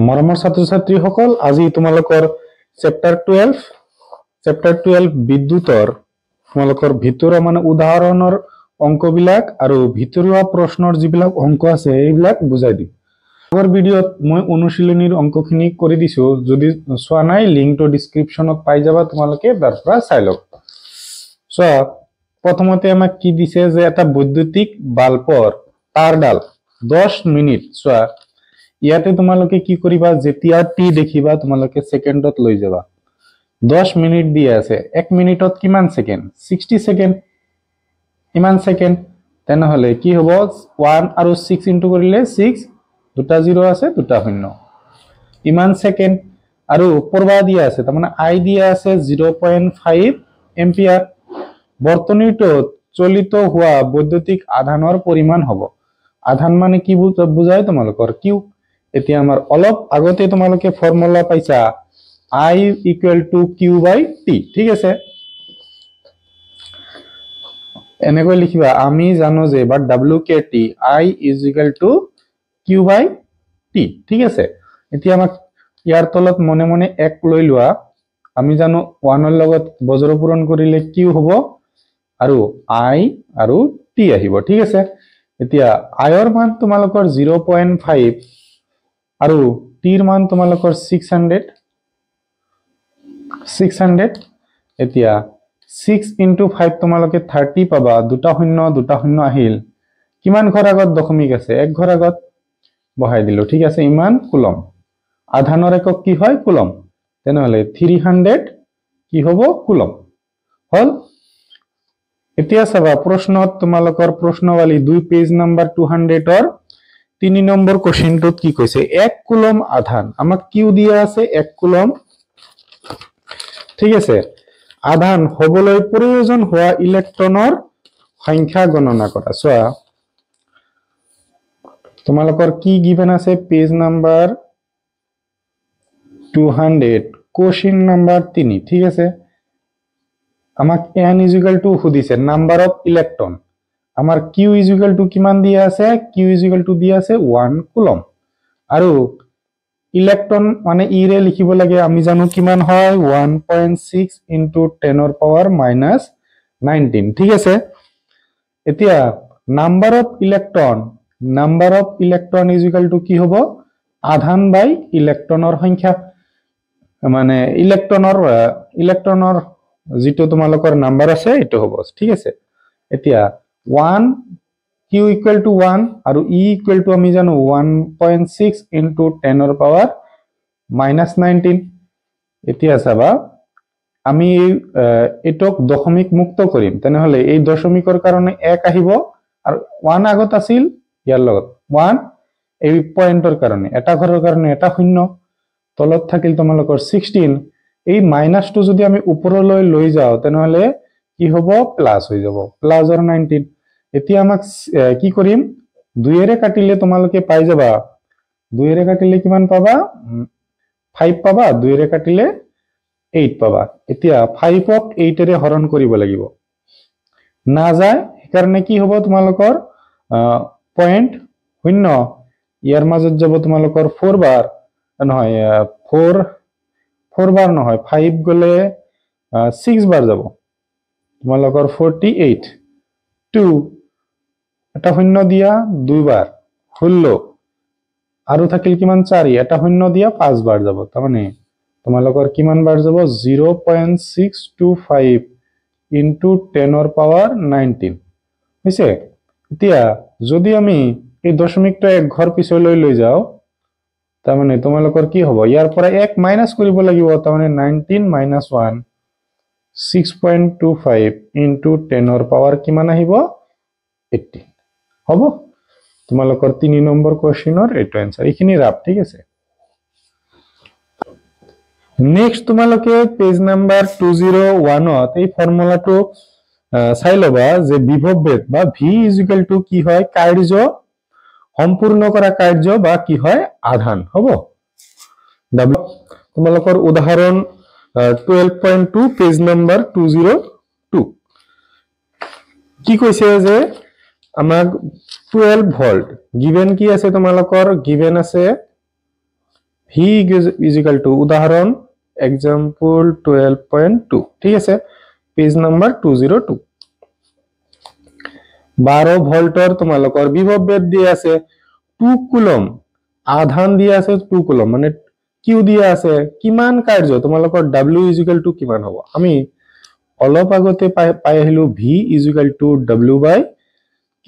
মৰমৰ ছাত্ৰ-ছাত্ৰীসকল, আজি তোমালোকৰ চেপ্টাৰ 12 বিদ্যুতৰ তোমালোকৰ ভিতৰুৱা মানে উদাহৰণৰ অংকবিলাক আৰু ভিতৰুৱা প্ৰশ্নৰ যিবিলাক অংক আছে এইবিলাক বুজাই দিম। আগৰ ভিডিঅ'ত মই অনুশীলনীৰ অংকখিনি কৰি দিছো, যদি চোৱা নাই লিংকটো ডেসক্ৰিপচনত পাই যাবা, তোমালোকে তাৰ পৰা চাই লওক। চোৱা, প্ৰথমতে আমাক কি দিছে যে এটা বৈদ্যুতিক বাল্বৰ তাৰডাল 10 মিনিট। চোৱা, ইয়াতে তোমালোকে কি কৰিবা, যেতিয়া টি দেখিবা তোমালোকে সেকেন্ডত লৈ যাবা। 10 মিনিট দিয়া আছে, 1 মিনিটত কিমান সেকেন্ড? 60 সেকেন্ড। ইমান সেকেন্ড তেনেহলে কি হ'ব, 1 আৰু 6 ইনটু কৰিলে 6, দুটা 0 আছে দুটা শূন্য, ইমান সেকেন্ড। আৰু প্ৰবাহ দিয়া আছে, তাৰ মানে আই দিয়া আছে 0.5 এম্পিয়াৰ। বৰ্তনীটোত চলিত হোৱা বৈদ্যুতিক আধানৰ পৰিমাণ হ'ব। আধান মানে কি বুজায় তোমালোকৰ? কিউ। এতিয়া আমাৰ অলপ আগতে তোমালোকে ফৰ্মুলা পাইছা I equal to Q by T, ঠিক আছে। এনেকৈ লিখিবা, আমি জানো যে বা W K T I is equal to Q by T, ঠিক আছে। এতিয়া আমাক ইয়াৰ তলত মনে মনে 1 লৈ লোৱা। আমি জানো 1ৰ লগত বজ্ৰ পূৰণ কৰিলে কিউ হ'ব আৰু I আৰু টি আহিব, ঠিক আছে। এতিয়া আইৰ মান তোমালোকৰ 0.5 আৰু টিৰ মান তোমালোকৰ 600। এতিয়া 6 ইনটু 5 তোমালোকে 30 পাবা, দুটা শূন্য আহিল। কিমান ঘৰ আগত দশমিক আছে? 1 ঘৰ আগত বহাই দিলো, ঠিক আছে। ইমান কুলম। আধানৰ একক কি হয়? কুলম। তেনেহলে 300 কি হ'ব? কুলম হল। এতিয়া চাবা, প্ৰশ্নত তোমালোকৰ প্ৰশ্নৱালী 2 পেজ নাম্বাৰ 200ৰ 3 নম্বৰ কোশ্চেনটোত কি কৈছে? 1 কুলম আধান, আমাক কিউ দিয়া আছে 1 কুলম, ঠিক আছে। আধান হবলৈ প্ৰয়োজন হোৱা ইলেক্ট্ৰনৰ সংখ্যা গণনা কৰা। চোৱা, তোমালোকৰ কি গিভেন আছে? পেজ নাম্বাৰ 200 কোশ্চেন নাম্বাৰ 3, ঠিক আছে। আমাক n ইজ ইকুৱেল টু সুধিছে নাম্বাৰ অফ ইলেক্ট্ৰন। আমাৰ কিউ ইজ ইকুৱেল টু কিমান দিয়া আছে? কিউ ইজ ইকুৱেল টু দিয়া আছে 1 কুলম। আৰু ইলেক্ট্ৰন মানে ইৰে লিখিব লাগে, আমি জানো কিমান হয়? 1.6 ইনটু 10ৰ পাৱাৰ মাইনাছ 19, ঠিক আছে। এতিয়া number of electron is equal two কি হ'ব? আধান বাই ইলেক্ট্ৰনৰ সংখ্যা, মানে ইলেক্ট্ৰনৰ যিটো তোমালোকৰ নাম্বাৰ আছে এইটো হ'ব, ঠিক আছে। এতিয়া 1 কিউ ইকুৱেল টু 1 আৰু ই ইকুৱেল টু আমি জানো 1.6 ইনটু 10ৰ পাৱাৰ মাইনাছ 19। এতিয়া চাবা, আমি এইটোক দশমিক মুক্ত কৰিম, তেনেহলে এই দশমিকৰ কাৰণে 1 আহিব আৰু 1 আগত আছিল, ইয়াৰ লগত 1 এই পইণ্টৰ কাৰণে, এটা ঘৰৰ কাৰণে এটা শূন্য, তলত থাকিল তোমালোকৰ 16। এই মাইনাসটো যদি আমি ওপৰলৈ লৈ যাওঁ তেনেহলে কি হ'ব? প্লাস হৈ যাব, প্লাসৰ 19। এতিয়া আমাক কি কৰিম? 2ৰে কাটিলে তোমালোকে পাই যাবা, 2ৰে কাটিলে কিমান পাবা? 5 পাবা, 2ৰে কাটিলে 8 পাবা। এতিয়া 5ক 8ৰে হৰণ কৰিব লাগিব, নাযায়, সেইকাৰণে কি হ'ব তোমালোকৰ পইণ্ট শূন্য, ইয়াৰ মাজত যাব তোমালোকৰ 4 বাৰ, নহয় 4 বাৰ নহয়, 5 গলে 6 বাৰ যাব, তোমালোকৰ 48। 2 এটা শূন্য দিয়া 2 বাৰ 16, আৰু থাকিল কিমান? 4, এটা শূন্য দিয়া 5 বাৰ যাব, তাৰমানে তোমালোকৰ কিমান বাৰ যাব? 0.625 ইনটু 10ৰ পাৱাৰ 19 হৈছে। এতিয়া যদি আমি এই দশমিকটো 1 ঘৰ পিছলৈ লৈ যাওঁ, তাৰমানে তোমালোকৰ কি হ'ব? ইয়াৰ পৰা 1 মাইনাস কৰিব লাগিব, তাৰমানে 19 মাইনাস 1 6.25 ইনটু 10ৰ পাৱাৰ কিমান আহিব? 18 হ'ব। তোমালোকৰ 3 নম্বৰ কোশ্চেনৰ এইটো এনসাৰ, এইখিনি ৰাপ, ঠিক আছে। নেক্সট তোমালোকে পেজ নাম্বাৰ 201ত এই ফৰ্মুলাটো চাই ল'বা যে বিভৱ ভেদ বা ভি ইজ ইকুৱেল টু কি হয়? কাৰ্য, সম্পূৰ্ণ কৰা কাৰ্য বা কি হয়? আধান হ'ব। তোমালোকৰ উদাহৰণ 12.2 পেজ নাম্বাৰ 202 কি কৈছে যে আমাক 12 ভোল্ট গিভেন কি আছে? তোমালোকৰ গিভেন আছে v is equal to উদাহৰণ example 12.2 ঠিক আছে পেজ নাম্বাৰ 202 12 ভোল্টৰ তোমালোকৰ বিভৱ বেদ দিয়া আছে 2 কুলম আধান দিয়া আছে 2 কুলম মানে কিউ দিয়া আছে কিমান কাৰ্য তোমালোকৰ w is equal to কিমান হ'ব আমি অলপ আগতে পাই আহিলো v is equal to w by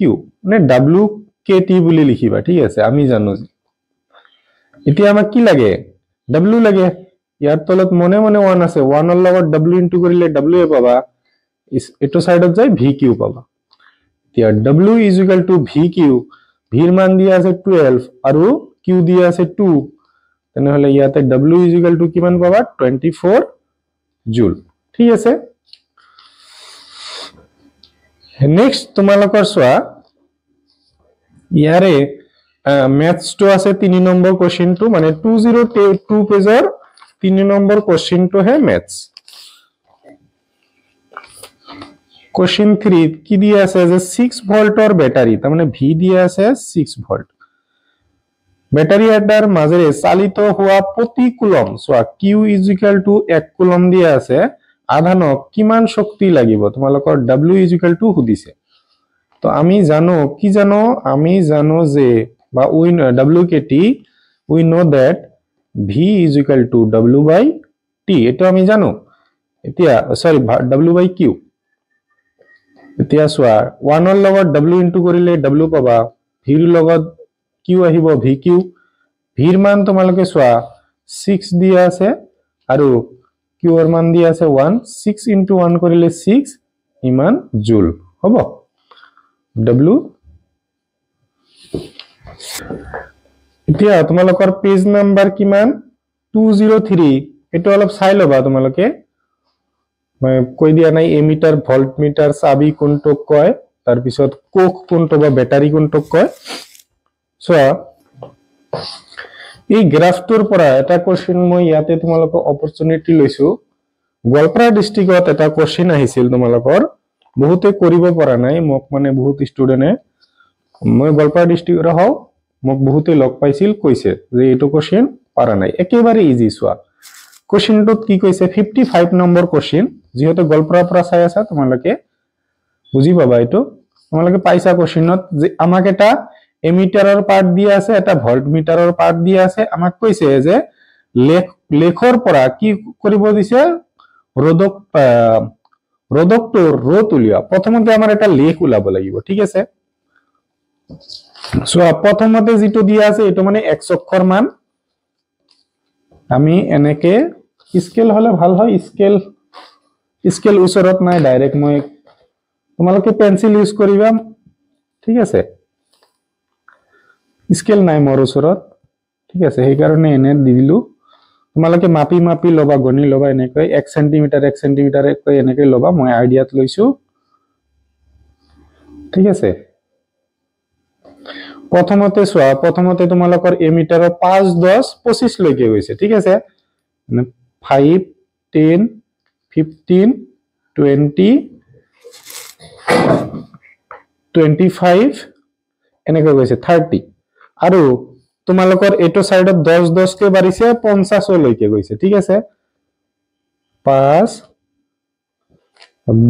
q মানে w kt বুলি লিখিবা ঠিক আছে আমি জানো এতিয়া আমাক কি লাগে w লাগে ইয়াৰ তলত মনে মনে 1 আছে 1 ৰ লগত w ইনটু কৰিলে w এ পাবা এটো সাইডত যায় vq পাবা এতিয়া w is equal to vq v ৰ মান দিয়া আছে 12 আৰু q দিয়া আছে 2 তেনেহলে ইয়াতে w is equal to কিমান পাবা 24 জুল ঠিক আছে নেক্সট তোমালোকৰ সোৱা ইয়াৰে ম্যাথছ তো আছে 3 নম্বৰ কোশ্চেন তো মানে 202 পেজৰ 3 নম্বৰ কোশ্চেন তো হে ম্যাথছ কোশ্চেন 3 কি দিয়া আছে যে 6 ভোল্টৰ ব্যাটাৰি তাৰ মানে ভি দিয়া আছে 6 ভোল্ট ব্যাটাৰি এটাৰ মাজেৰে চালিত হোৱা প্ৰতি কুলম সোৱা q is equal to 1 coulomb দিয়া আছে আধানক কিমান শক্তি লাগিব তোমালোকৰ w is equal to সুদিছে তো আমি জানো কি জানো আমি জানো যে বা উই wkt we know that v is equal to w by t এটো আমি জানো এতিয়া সরি w by q এতিয়া সোৱা 1 ৰ লগত w ইনটু কৰিলে w পাবা v ৰ লগত q আহিব vq v ৰ মান তোমালোকে সোৱা 6 দিয়া আছে আৰু q ৰ মান দিয়া আছে 1 6 ইনটু 1 কৰিলে 6 ইমান জুল হ'ব w এতিয়া তোমালোকৰ পেজ নাম্বাৰ কিমান 203 এটো অলপ চাই লবা তোমালোকে মই কৈ দিয়া নাই এমিটাৰ ভোল্ট মিটাৰ চাবি কোনটো কয় তাৰ পিছত কোক কোনটো বা ব্যাটাৰি কোনটো কয় সো এই গ্ৰাফটোৰ পৰা এটা কোশ্চেন মই ইয়াতে তোমালোকক অপৰচুনিটি লৈছো গোৱালপাৰা ডিস্ট্ৰিক্টত এটা কোশ্চেন আহিছিল তোমালোকৰ বহুতে কৰিব পৰা নাই মোক মানে বহুত ষ্টুডেন্টে মই গোৱালপাৰা ডিস্ট্ৰিক্টৰ হও মোক বহুতে লগ পাইছিল কৈছে যে এটো কোশ্চেন পাৰা নাই একেবাৰে ইজি সোৱা কোশ্চেনটোত কি কৈছে 55 নম্বৰ কোশ্চেন যেহেতু গোৱালপাৰাৰ পৰা চাই আছা তোমালোকে বুজি পাবা এটো তোমালোকে পাইছা কোশ্চেনত যে আমাক এটা এমিটাৰৰ পাৰ্ট দিয়া আছে এটা ভোল্ট মিটাৰৰ পাৰ্ট দিয়া আছে আমাক কৈছে যে লেখৰ পৰা কি কৰিব দিছে ৰোধকটোৰ ৰোধ উলিয়া প্ৰথমতে আমাৰ এটা লেখ উলাব লাগিব ঠিক আছে সো প্ৰথমতে যেটো দিয়া আছে এটো মানে x অক্ষৰ মান আমি এনেকে স্কেল হলে ভাল হয় স্কেল উচৰত নাই ডাইৰেক্ট মই তোমালোকে পেন্সিল ইউজ কৰিবা ঠিক আছে স্কেল নাই মোৰ উচৰত ঠিক আছে সেই কাৰণে এনে দি দিলু তোমালোকে মাপি লবা গনি লবা এনেকৈ 1 সেন্টিমিটাৰ কৈ এনেকৈ লবা মই আইডিয়াত লৈছো ঠিক আছে প্ৰথমতে তোমালোকৰ এমিটাৰৰ 5 10 25 লৈকে গৈছে ঠিক আছে 5 10 15 20 25 এনেকৈ গৈছে 30 আৰু তোমালোকৰ এটো সাইডত 10 10 কে বাৰিছে 50 লৈকে গৈছে ঠিক আছে 5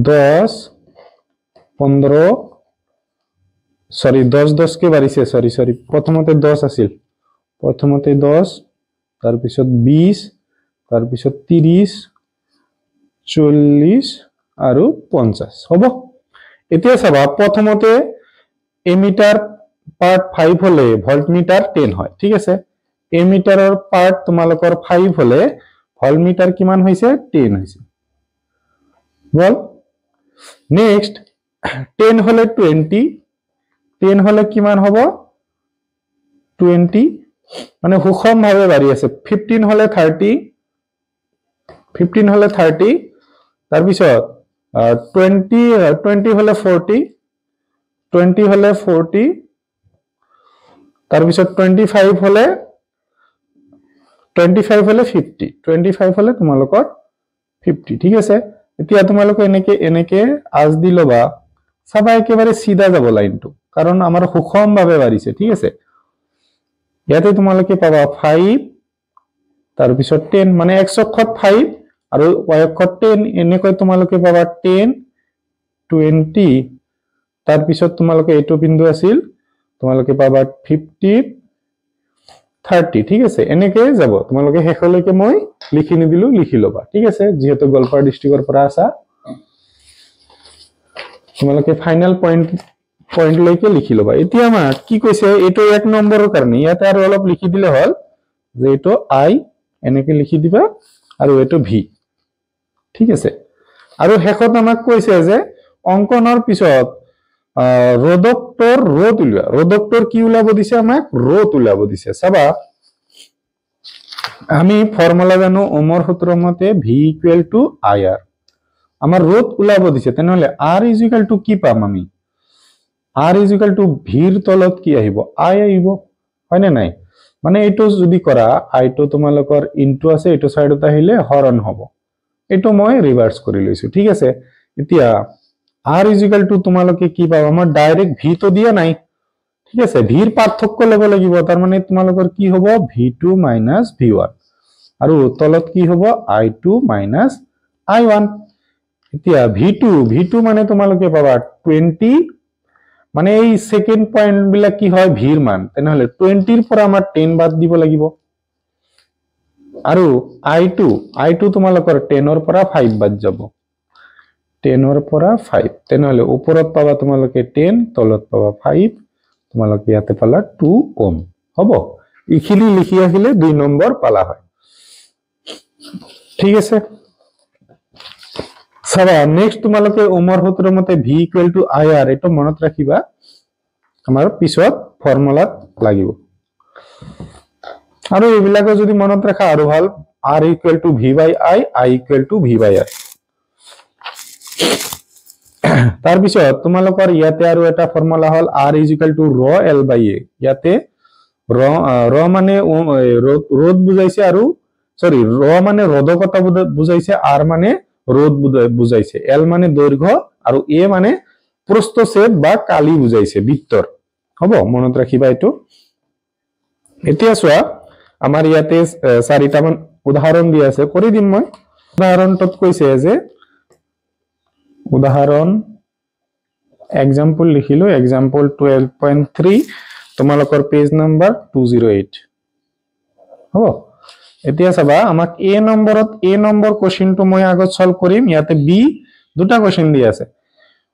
10 15 সরি 10 10 কে বারিছে সরি প্রথমতে 10 আছিল প্রথমতে 10 তার পিছত 20 তার পিছত 30 40 আৰু 50 হ'ব এতিয়া চাবা প্ৰথমতে এমিটাৰ পাৰ্ট 5 হলে ভোল্টমিটাৰ 10 হয় ঠিক আছে এমিটাৰৰ পাৰ্ট তোমালোকৰ 5 হলে ভোল্টমিটার কিমান হৈছে 10 হৈছে বল নেক্সট 10 হলে 20 10 হলে কিমান হ'ব 20 মানে হুখম ভাবে বাঢ়ি আছে 15 হলে 30 তাৰ পিছত 20 হলে 40 20 হলে 40 তাৰ পিছত 25 হলে 50 25 হলে তোমালোকৰ 50 ঠিক আছে এতিয়া তোমালোকে এনেকে আজ দি লবা সবাই একেবাৰে সিধা যাব লাইনটো কাৰণ আমাৰ হুখম ভাবে বাড়িছে ঠিক আছে ইয়াতে তোমালোকে পাবা 5 তাৰ পিছত 10 মানে x অক্ষত 5 আৰু y অক্ষত 10 এনেকৈ তোমালোকে পাবা 10 20 তাৰ পিছত তোমালোকে এইটো বিন্দু আছিল তোমালোকে পাবা 50 30 ঠিক আছে এনেকৈ যাব তোমালোকে শেষলৈকে মই লিখি নিদিলো লিখি লবা ঠিক আছে যেহেতু গোৱালপাৰা ডিস্ট্ৰিক্টৰ পৰা আছা তোমালোকে ফাইনাল পয়েন্ট লৈকে লিখি লবা এতিয়া আমাৰ কি কৈছে এটো 1 নম্বৰৰ কাৰণে ইয়াতে আৰু অলপ লিখি দিলে হল যে এটো i এনেকৈ লিখি দিবা আৰু এটো v ঠিক আছে আৰু শেষত আমাক কৈছে যে অঙ্কনৰ পিছত ৰোধকটোৰ ৰোধ উলিওৱা ৰোধকটোৰ কি উলাব দিছে আমাক ৰোধ উলাব দিছে চাবা আমি ফৰ্মুলা জানো ওমৰ সূত্ৰ মতে v = ir আমাৰ রোধ উলাব দিছে তেনেহলে r = কি পাম আমি r = v ৰ তলত কি আহিব i আহিব হয় না নাই মানে এটো যদি কৰা i টো তোমালোকৰ ইনটু আছে এটো সাইডত আহিলে হৰণ হ'ব এটো মই ৰিভাৰ্স কৰি লৈছো ঠিক আছে এতিয়া r = তোমালোকে কি পাবা আমাৰ ডাইৰেক্ট v তো দিয়া নাই ঠিক আছে v ৰ পাৰ্থক্য লব লাগিব তাৰ মানে তোমালোকৰ কি হ'ব v2 - v1 আৰু তলত কি হ'ব i2 - i1 এতিয়া v2 মানে তোমালোকে পাবা 20 মানে এই সেকেন্ড পয়েন্ট বিলাক কি হয় v ৰ মান তেনেহলে 20 ৰ পৰা আমাৰ 10 বাদ দিব লাগিব আৰু i2 তোমালোকৰ 10 ৰ পৰা 5 বাদ যাব 10 ৰ পৰা 5 তেনেহলে ওপৰত পাবা তোমালোকে 10 তলত পাবা 5 তোমালোকে ইয়াতে পালা 2 ওম হ'ব ইখিনি লিখি আহিলে 2 নম্বৰ পালা হয় ঠিক আছে চাবা নেক্সট তোমালোকে ওমৰ সূত্ৰ মতে v = ir এটো মনত ৰাখিবা আমাৰ পিছত ফৰ্মুলাত লাগিব আৰু এইবিলাকে যদি মনত ৰাখা আৰু ভাল r = v/i i = v/r তাৰ পিছত তোমালোকৰ ইয়াতে আৰু এটা ফৰ্মুলা হল r = ρ/l/a ইয়াতে ৰ মানে ৰোধ বুজাইছে আৰু সৰি ৰ মানে ৰোধকতা বুজাইছে r মানে ৰোধ বুজাইছে l মানে দৈৰ্ঘ্য আৰু a মানে প্ৰস্থচ্ছেদ বা কালি বুজাইছে বৃত্তৰ হ'ব মনত ৰাখিবা এটো এতিয়া চোৱা আমাৰ ইয়াতে 4টা মান উদাহৰণ দিয়া আছে কৰি দিম মই উদাহৰণটোত কৈছে যে উদাহৰণ এক্সাম্পল লিখিলো এক্সাম্পল 12.3 তোমালোকৰ পেজ নাম্বাৰ 208 হ'ব এতিয়া চাবা আমাক a নম্বৰ কোশ্চেনটো মই আগত সলভ কৰিম ইয়াতে b দুটা কোশ্চেন দিয়া আছে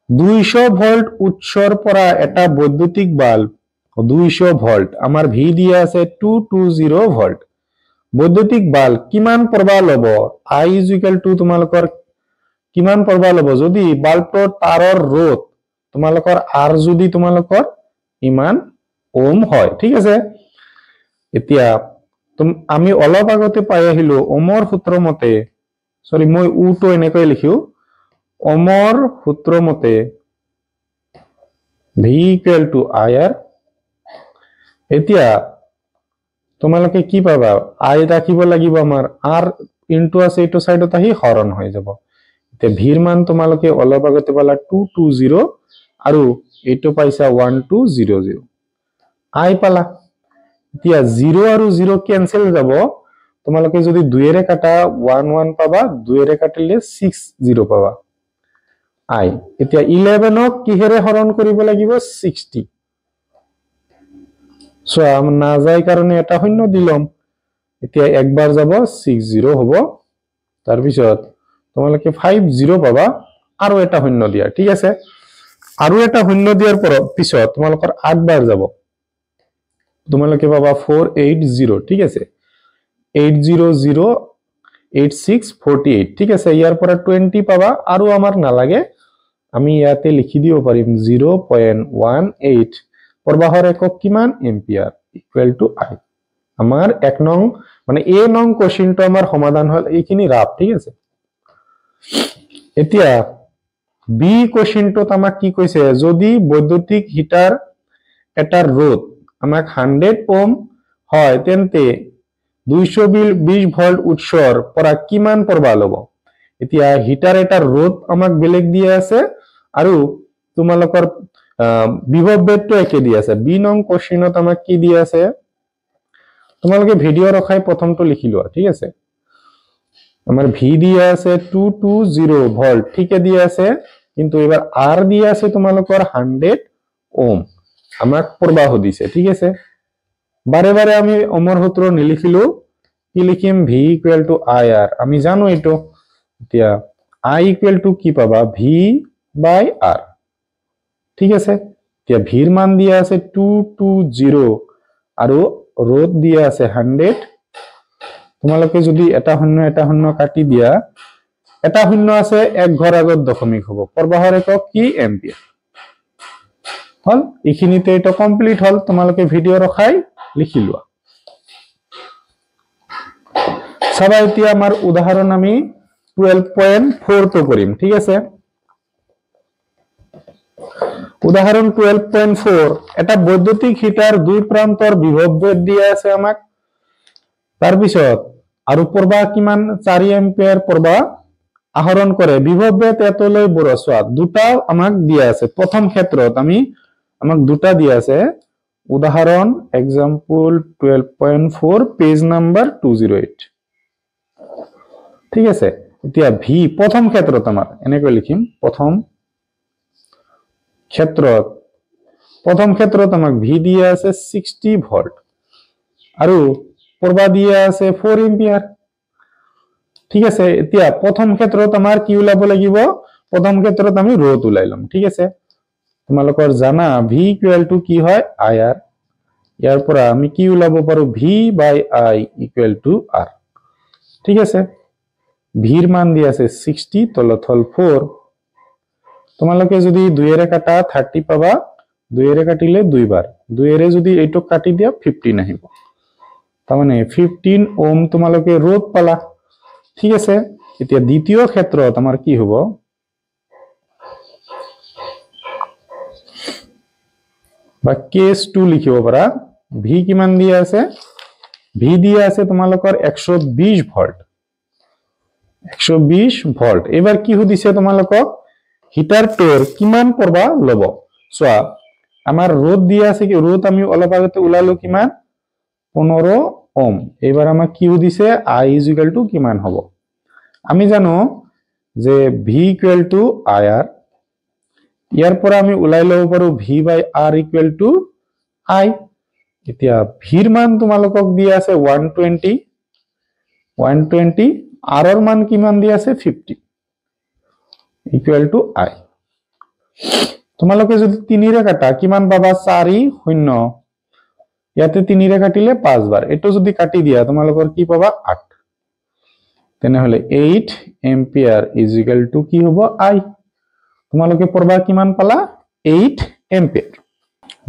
200 ভোল্ট উৎসৰ পৰা এটা বৈদ্যুতিক বাল্ব 200 ভোল্ট আমাৰ v দিয়া আছে 220 ভোল্ট বৈদ্যুতিক বাল্ব কিমান প্ৰবাহ লব i = তোমালোকৰ কিমান প্ৰবাহ লব যদি বাল্বটোৰ তাৰৰ ৰ'দ তোমালোকৰ r যদি তোমালোকৰ ইমান ওম হয় ঠিক আছে এতিয়া আমি অলপ আগতে পাই আহিলো ওমৰ সূত্ৰ মতে সৰি মই উটো এনেকৈ লিখিও ওমৰ সূত্ৰ মতে v = ir এতিয়া তোমালোকে কি পাবা i ৰাখিব লাগিব আমাৰ r ইনটু আছে এটো সাইডত আহি হৰণ হৈ যাব এতিয়া v ৰ মান তোমালোকে অলপ আগতে পালা 220 আৰু এটো পাইছা 1200 i পালা এতিয়া 0 আৰু 0 ক্যান্সেল যাব তোমালোকে যদি 2 এৰে কাটা 11 পাবা 2 এৰে কাটিলে 60 পাবা i এতিয়া 11 ক কিহেৰে হৰণ কৰিব লাগিব 60 সো আমি না যায় কাৰণে এটা শূন্য দিলম এতিয়া একবাৰ যাব 60 হ'ব তাৰ পিছত তোমালোকে 50 পাবা আৰু এটা শূন্য দিয়া ঠিক আছে আৰু এটা শূন্য দিয়াৰ পিছত তোমালোকৰ 8 বাৰ যাব তোমালোকে পাবা 480 ঠিক আছে 8008648 ঠিক আছে ইয়াৰ পৰা 20 পাবা আৰু আমাৰ নালাগে আমি ইয়াতে লিখি দিব পাৰিম 0.18 প্ৰবাহৰ একক কিমান এম্পিয়াৰ = i আমাৰ এক নং মানে a নং কোশ্চেনটো আমাৰ সমাধান হল এইখিনি ৰাফ ঠিক আছে এতিয়া b কোশ্চেনটোত আমাক কি কৈছে যদি বৈদ্যুতিক হিটাৰ এটাৰ ৰ'দ আমাক 100 ওম হয় তেন্তে 220 ভোল্ট উৎসৰ পৰা কিমান প্ৰবাহ লব এতিয়া হিটাৰ এটাৰ ৰ'দ আমাক বেলেগ দিয়া আছে আৰু তোমালোকৰ বিভব বেদটো একে দিয়া আছে বি নং কোশ্চেনত আমাক কি দিয়া আছে তোমালোকে ভিডিও ৰখাই প্ৰথমটো লিখি লোৱা ঠিক আছে আমাৰ ভি দিয়া আছে 220 ভোল্ট ঠিকে দিয়া আছে কিন্তু এবাৰ আৰ দিয়া আছে তোমালোকৰ 100 ওম আমাক প্ৰবাহ দিছে ঠিক আছে বাৰে বাৰে আমি ওমৰ সূত্ৰ নিলিখিলো কি লিখিম v ইকুৱেল টু ir আমি জানো এটো এতিয়া i ইকুৱেল টু কি পাবা v বাই r ঠিক আছে এতিয়া v ৰ মান দিয়া আছে 220 আৰু রোধ দিয়া আছে 100 তোমালোকে যদি এটা শূন্য কাটি দিয়া এটা শূন্য আছে এক ঘৰ আগত দশমিক হ'ব প্ৰবাহৰ একক কি এম্পিয়াৰ হল এইখিনিতে এটা কমপ্লিট হল তোমালোকে ভিডিও ৰখাই লিখি লোৱা সবাই এতিয়া আমাৰ উদাহৰণ আমি 12.4 তো কৰিম ঠিক আছে উদাহৰণ 12.4 এটা বৈদ্যুতিক হিটাৰ দুই প্ৰান্তৰ বিভৱ ভেদ দিয়া আছে আমাক তাৰ পিছত আৰু প্ৰবাহ কিমান 4 এম্পিয়াৰ প্ৰবাহ আহৰণ কৰে বিভৱ ভেদ এতলৈ বৰছোৱা দুটা আমাক দিয়া আছে প্ৰথম ক্ষেত্ৰত আমাক দুটা দিয়া আছে উদাহৰণ एग्जांपल 12.4 পেজ নাম্বাৰ 208 ঠিক আছে এতিয়া ভি প্ৰথম ক্ষেত্ৰত আমাৰ এনেকৈ লিখিম প্ৰথম ক্ষেত্ৰত আমাক ভি দিয়া আছে 60 ভোল্ট আৰু প্ৰবাহ দিয়া আছে 4 এম্পিয়াৰ ঠিক আছে এতিয়া প্ৰথম ক্ষেত্ৰত আমাৰ কি ওলাব লাগিব প্ৰথম ক্ষেত্ৰত আমি ৰোধ ওলাই লম ঠিক আছে তোমালোকৰ জানা v ইকুৱেল টু কি হয় ir ইয়াৰ পৰা আমি কি ওলাব পাৰো v by i equal to r ঠিক আছে v ৰ মান দিয়া আছে 60 তলত হল 4 তোমালোকে যদি 2 এৰে কাটা 30 পাবা 2 এৰে কাটিলে দুইবাৰ 2 এৰে যদি এইটো কাটি দিয়া 15 আহিব তাৰমানে 15 ওম তোমালোকে ৰোধ পালা ঠিক আছে এতিয়া দ্বিতীয় ক্ষেত্ৰত আমাৰ কি হ'ব বা কেস 2 লিখিব পাৰা ভি কিমান দিয়া আছে ভি দিয়া আছে তোমালোকৰ 120 ভোল্ট 120 ভোল্ট এবাৰ কি সুধিছে তোমালোকক হিটাৰটোৰ কিমান প্ৰবাহ লব সোৱা আমাৰ ৰোধ দিয়া আছে কি ৰোধ আমি অলপ আগতে উলালো কিমান 15 ওম এবাৰ আমাক কি সুধিছে i ইকুৱেল টু কিমান হ'ব আমি জানো যে v ইকুৱেল টু ir ইয়াৰ পৰা আমি উলাই লব পাৰো v by r equal to i এতিয়া v ৰ মান তোমালোকক দিয়া আছে 120 r ৰ মান কিমান দিয়া আছে 50 ইকুৱেল টু i তোমালোকে যদি 3 ৰে কাটা কিমান পাবা 4 0 ইয়াতে 3 ৰে কাটিলে 5 বাৰ এটো যদি কাটি দিয়া তোমালোকৰ কি পাবা 8 তেনেহলে 8 এম্পিয়াৰ ইজ ইকুৱেল টু কি হ'ব i তোমালোকে প্ৰবাহ কিমান পালা 8 এম্পিয়াৰ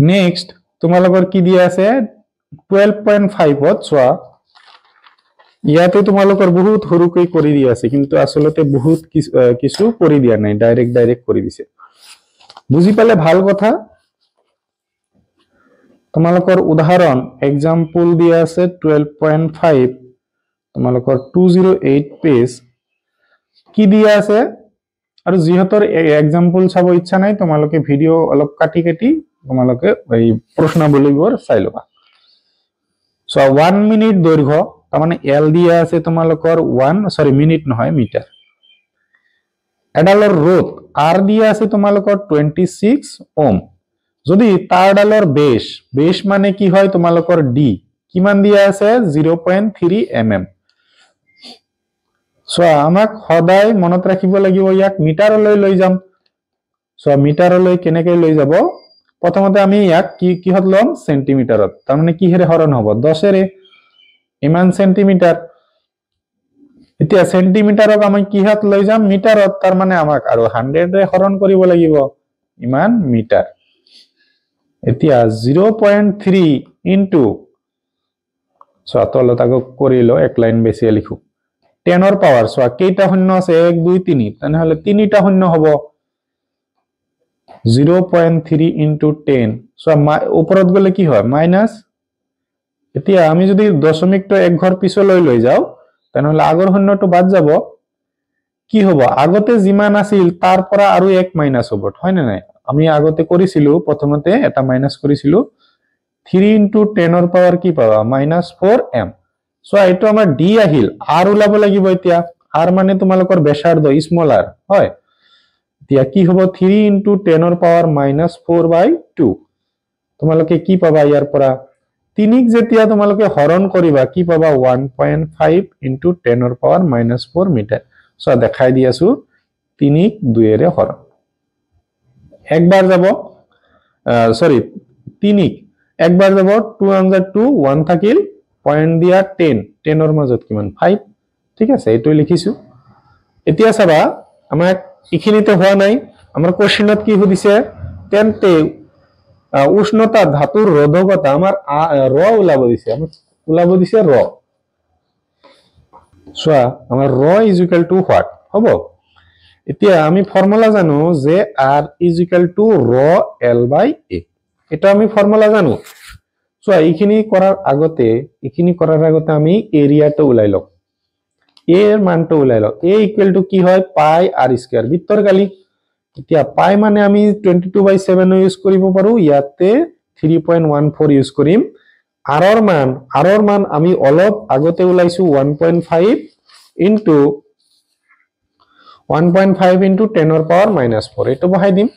নেক্সট তোমালোকৰ কি দিয়া আছে 12.5 ত সোৱা ইয়াতে তোমালোকৰ বহুত হৰুকৈ কৰি দিয়া আছে কিন্তু আসলতে বহুত কিছু কৰি দিয়া নাই ডাইৰেক্ট কৰি দিছে বুজি পালে ভাল কথা তোমালোকৰ উদাহৰণ एग्जांपल দিয়া আছে 12.5 তোমালোকৰ 208 পেজ কি দিয়া আছে আৰু যিহতৰ एग्जांपल চাব ইচ্ছা নাই তোমালোকে ভিডিও অলপ কাটি তোমালোকে এই প্ৰশ্নাৱলীবোৰ চাই লবা সো 1 মিনিট দৈৰ্ঘ্য তাৰমানে এল দিয়া আছে তোমালোকৰ 1 মিনিট নহয় মিটাৰ এডালৰ ৰোধ আৰ দিয়া আছে তোমালোকৰ 26 ওম যদি তাৰডালৰ বেশ মানে কি হয় তোমালোকৰ ডি কিমান দিয়া আছে 0.3 mm সো আমাক সদায় মনত ৰাখিব লাগিব ইয়াক মিটাৰলৈ লৈ যাম সো মিটাৰলৈ কেনেকৈ লৈ যাব প্ৰথমতে আমি ইয়াক কিহত লম সেন্টিমিটাৰত তাৰমানে কিহেৰে হৰণ হ'ব 10 এৰে ইমান সেন্টিমিটাৰ এতিয়া সেন্টিমিটাৰক আমি কিহত লৈ যাম মিটাৰত তাৰমানে আমাক আৰু 100 ৰে হৰণ কৰিব লাগিব ইমান মিটাৰ এতিয়া 0.3 ইনটু সো তলত আগো কৰিলো এক লাইন বেছি লিখো 10 ৰ পাৱাৰ সো কেইটা শূন্য আছে 1 2 3 তেনেহলে তিনিটা শূন্য হ'ব 0.3 ইনটু 10 সো ওপৰত গলে কি হয় মাইনাস এতিয়া আমি যদি দশমিকটো এক ঘৰ পিছলৈ লৈ যাও তেনেহলে আগৰ শূন্যটো বাদ যাব কি হ'ব আগতে যিমান আছিল তাৰ পৰা আৰু 1 মাইনাস হ'ব হয় না নাই আমি আগতে কৰিছিলো প্ৰথমতে এটা মাইনাস কৰিছিলো 3 ইনটু 10 ৰ পাৱাৰ কি পাবা -4m সো এইটো আমাৰ d আহিল r ওলাব লাগিব এতিয়া r মানে তোমালোকৰ ব্যাসাৰ্ধ স্মল r হয় এতিয়া কি হ'ব 3 ইনটু 10 ৰ পাৱাৰ -4/2 তোমালোকে কি পাবা ইয়াৰ পৰা 3 ক যেতিয়া তোমালোকে হৰণ কৰিবা কি পাবা 1.5 ইনটু 10 ৰ পাৱাৰ -4 মিটাৰ সো দেখাই দি আছো 3 ক 2 এৰে হৰণ একবাৰ যাব সৰি 3 ক একবাৰ যাব 2 আনজাৰ 2 1 থাকিল পয়েন্ট দিয়া 10 10 ৰ মাজত কিমান 5 ঠিক আছে এটো লিখিছো এতিয়া চাবা আমাক ইখিনিতে হোৱা নাই আমাৰ কোশ্চেনত কি সুধিছে তেন্তে উষ্ণতা ধাতুৰ রোধকতা আমার র ওলাব দিছে র সোয়া আমার র ইজ ইকুয়াল টু হোয়াট হব এতিয়া আমি ফর্মুলা জানো যে r ইজ ইকুয়াল টু র l বাই a এটা আমি ফর্মুলা জানো সোয়া এইখিনি করার আগতে আমি এরিয়াটো উলাই লও a এর মানটো উলাই লও a ইকুয়াল টু কি হয় পাই r স্কয়ার বৃত্তৰ গালি এতিয়া পাই মানে আমি 22/7 ইউজ কৰিব পাৰো ইয়াতে 3.14 ইউজ কৰিম r ৰ মান আমি অলপ আগতে উলাইছো 1.5 ইনটু 10 ৰ পাৱাৰ -4 এটো বহাই দিম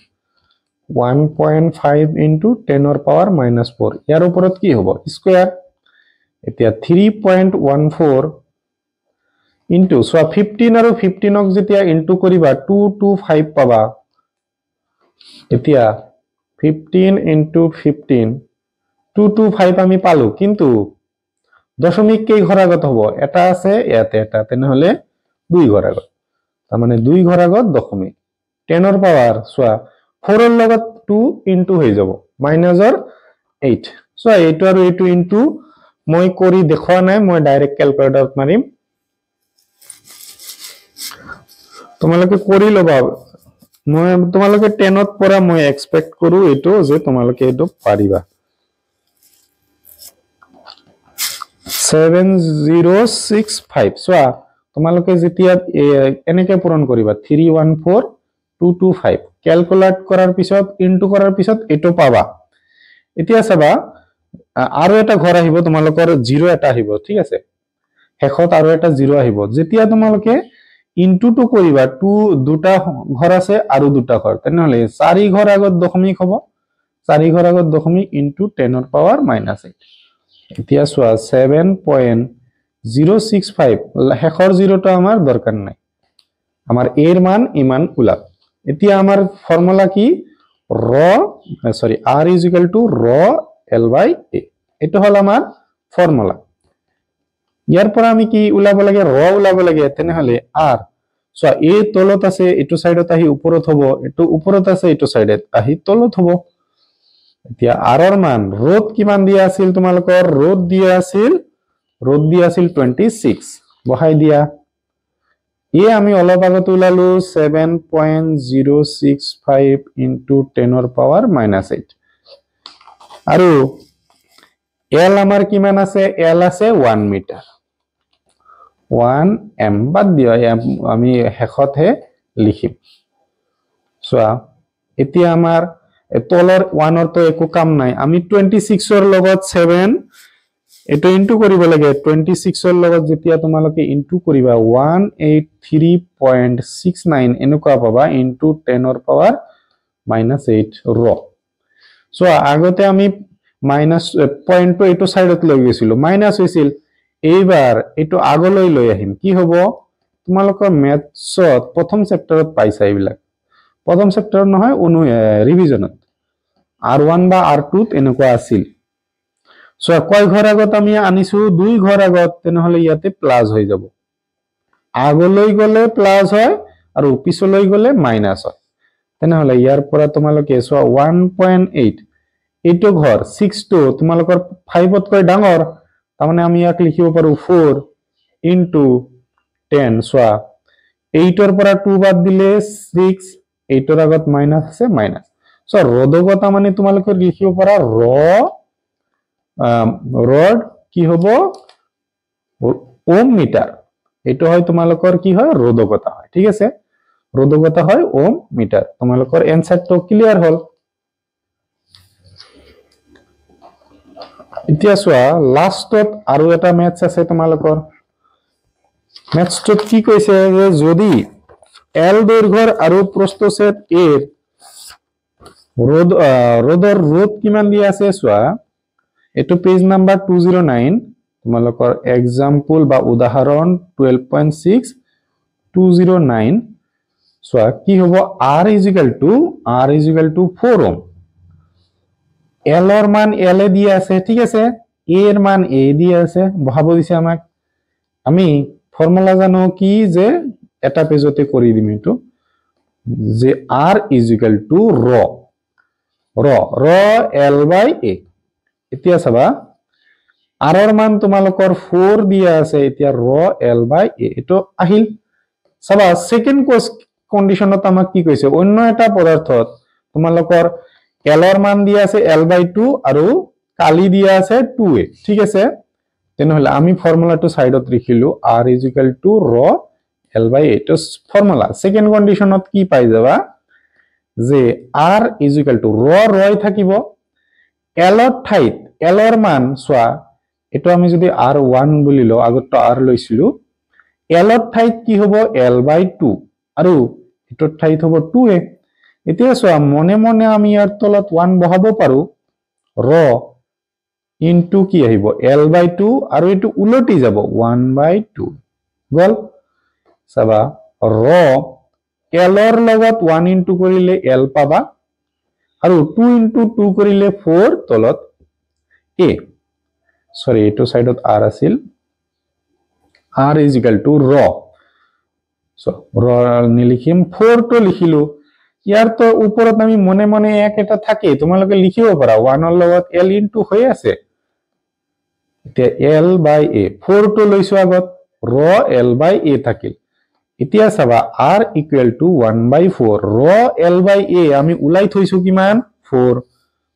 1.5 ইনটু 10 ৰ পাৱাৰ -4 ইয়াৰ ওপৰত কি হ'ব স্কয়াৰ এতিয়া 3.14 ইনটু সো 15 আৰু 15 ক যেতিয়া ইনটু কৰিবা 225 পাবা এতিয়া 15 ইনটু 15 225 আমি পালো কিন্তু দশমিক কেই ঘৰ আগত হ'ব এটা আছে ইয়াতে এটা তেনেহলে 2 ঘৰ আগত তাৰ মানে 2 ঘৰ আগত দশমিক 10 ৰ পাৱাৰ সোয়া 4 ৰ লগত 2 ইনটু হৈ যাব -8 সো এইটো আৰু এইটো ইনটু মই কৰি দেখুৱা নাই মই ডাইৰেক্ট ক্যালকুলেটৰত মাৰিম তোমালোকে কৰি লবা মই তোমালোকে 10 ত পৰা মই এক্সপেক্ট কৰো এটো যে তোমালোকে এটো পাৰিবা 7065 সোয়া তোমালোকে যেতিয়া এনেকে পূৰণ কৰিবা 314225 ক্যালকুলেট কৰাৰ পিছত ইনটু কৰাৰ পিছত এটো পাবা এতিয়া চাবা আৰু এটা ঘৰ আহিব তোমালোকৰ 0 এটা আহিব ঠিক আছে হেখত আৰু এটা 0 আহিব যেতিয়া তোমালোকে ইনটু টু কৰিবা 2 দুটা ঘৰ আছে আৰু দুটা ঘৰ তেনেহলে 4 ঘৰ আগত দশমিক হ'ব 4 ঘৰ আগত দশমিক ইনটু 10 ৰ পাৱাৰ -8 এতিয়া সোয়া 7.065 হেখৰ 0 টো আমাৰ দৰকাৰ নাই আমাৰ এৰ মান ইমান উলাব এতিয়া আমাৰ ফৰ্মুলা কি r ইজ ইকুয়াল টু ৰ l বাই a এটো হল আমাৰ ফৰ্মুলা ইয়াৰ পৰা আমি কি উলাব লাগে ৰ উলাব লাগে তেনেহলে r সো a তলত আছে এটো সাইডত আহি উপৰত হ'ব এটো উপৰত আছে এটো সাইডত আহি তলত হ'ব এতিয়া r ৰ মান ৰোধ কিমান দিয়া আছিল তোমালোকৰ রোধ দিয়া আছিল 26 বহাই দিয়া এ আমি অলপ আগত উলালো 7.065 ইনটু 10 ৰ পাৱাৰ -8 আৰু l আমাৰ কিমান আছে l আছে 1 মিটাৰ 1 m বাদ দিয়া আমি হেখতহে লিখিম সোয়া এতিয়া আমাৰ তলৰ 1 ৰ তো একো কাম নাই আমি 26 ৰ লগত 7 এটো ইনটু কৰিব লাগে 26 ৰ লগত যেতিয়া তোমালোকে ইনটু কৰিবা 183.69 এনেকুৱা পাবা ইনটু 10 ৰ পাৱাৰ -8 ৰ সো আগতে আমি মাইনাস পয়েন্টটো এটো সাইডত লৈ গৈছিল মাইনাস হৈছিল এইবাৰ এটো আগলৈ লৈ আহিম কি হ'ব তোমালোকৰ ম্যাথছত প্ৰথম চেপ্টাৰত পাইছা এইবিলাক প্ৰথম চেপ্টাৰত নহয় ৰিভিজনত r1 বা r2 ত এনেকুৱা আছিল সো কয় ঘৰ আগত আমি আনিছো 2 ঘৰ আগত তেনেহলে ইয়াতে প্লাস হৈ যাব আগলৈ গলে প্লাস হয় আৰু পিছলৈ গলে মাইনাস হয় তেনেহলে ইয়াৰ পৰা তোমালোকে সো 1.8 এটো ঘৰ 6 টো তোমালোকৰ 5 তকৈ ডাঙৰ তাৰমানে আমি ইয়াক লিখিব পাৰো 4 ইনটু 10 সোয়া 8 ৰ পৰা 2 বাদ দিলে 6 8 ৰ আগত মাইনাস আছে মাইনাস সো ৰোধকতা মানে তোমালোকে লিখিব পাৰা ৰড কি হ'ব ওম মিটাৰ এটো হয় তোমালোকৰ কি হয় ৰোধকতা হয় ঠিক আছে ৰোধকতা হয় ওম মিটাৰ তোমালোকৰ এনসাৰটো ক্লিয়াৰ হল এতিয়া চোৱা লাষ্টত আৰু এটা মেথছ আছে তোমালোকৰ মেথছটোত কি কৈছে যে যদি এল দৈৰ্ঘ্যৰ আৰু প্ৰস্থছেদ এ ৰ'দৰ ৰ'দ কিমান দিয়া আছে চোৱা এটো পেজ নাম্বাৰ 209 তোমালোকৰ এক্সাম্পল বা উদাহৰণ 12.6 209 চোৱা কি হ'ব r = 4 ওহম L এর মান L এ দিয়ে আছে ঠিক আছে A এর মান A দিয়ে আছে বহাব দিছে আমাক আমি ফর্মুলা জানো কি যে এটা পেজতে কৰি দিম এটো যে R = ৰ L/A এতিয়া চাবা R এৰ মান তোমালোকৰ 4 দিয়া আছে এতিয়া ৰ L/A এটো আহিল চাবা সেকেন্ড কন্ডিশনত আমাক কি কৈছে অন্য এটা পদাৰ্থত তোমালোকৰ L এৰ মান দিয়া আছে L/2 আৰু কালি দিয়া আছে 2a ঠিক আছে তেনেহলে আমি ফৰ্মুলাটো সাইডত লিখিলো R = ৰ L/A এটো ফৰ্মুলা সেকেন্ড কন্ডিশনত কি পাই যাবা যে R = ৰই থাকিব L ৰ ঠাইত L ৰ মান সোয়া এটো আমি যদি R1 বুলি লও আগত R লৈছিলো L ৰ ঠাইত কি হ'ব L/2 আৰু এটোৰ ঠাইত হ'ব 2a এতিয়া সোয়া মনে মনে আমি ইয়াৰ তলত 1 বহাব পাৰো ৰ ইনটু কি আহিব L/2 আৰু এটো উলটি যাব 1/2 গল সাবা ৰ L ৰ লগত 1 ইনটু কৰিলে L পাবা আৰু 2 ইনটু 2 কৰিলে 4 তলত a সৰি এটো সাইডত r আছিল R = ৰ সো ৰ নিলিখিম 4 তো লিখিলো ইয়াৰ তো ওপৰত আমি মনে মনে এক এটা থাকে তোমালোকে লিখিব পাৰা 1 ৰ লগত L ইনটু হৈ আছে এতিয়া L/A 4 তো লৈছো আগত ৰ L/A থাকিল এতিয়া চাবা R = 1/4 ৰ L/A আমি উলাই থৈছো কিমান 4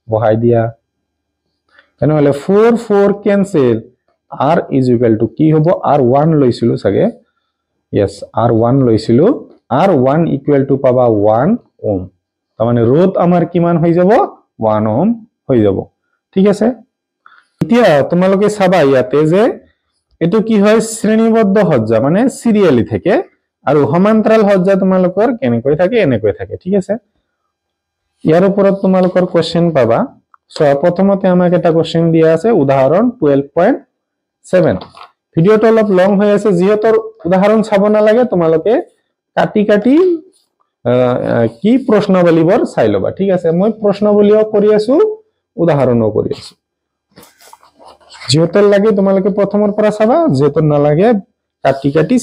বহাই দিয়া তেনেহলে 4 কেনসেল R = কি হ'ব R1 লৈছিলো সাগে yes R1 লৈছিলো R1 = পাবা 1 ওহম তাৰ মানে ৰোধ আমাৰ কিমান হৈ যাব 1 ওহম হৈ যাব ঠিক আছে এতিয়া তোমালোকে চাবা ইয়াতে যে এটো কি হয় শ্ৰেণীবদ্ধ সজ্জা মানে সিৰিয়ালি থাকে আৰু সমান্তৰাল সজ্জা তোমালোকৰ কেনেকৈ থাকে এনেকৈ থাকে ঠিক আছে ইয়াৰ ওপৰত তোমালোকৰ কোশ্চেন পাবা সো প্ৰথমতে আমাক এটা কোশ্চেন দিয়া আছে উদাহৰণ 12.7 ভিডিওটো অলপ লং হৈ আছে যিহেতু উদাহৰণ চাব না লাগে তোমালোকে কাটি কাটি কি প্ৰশ্নাৱলীবোৰ চাই লবা ঠিক আছে মই প্ৰশ্নাৱলীও কৰি আছো উদাহৰণও কৰি আছো যেহেতু লাগে তোমালোকে প্ৰথমৰ পৰা চাবা যেহেতু না লাগে কাটি কাটি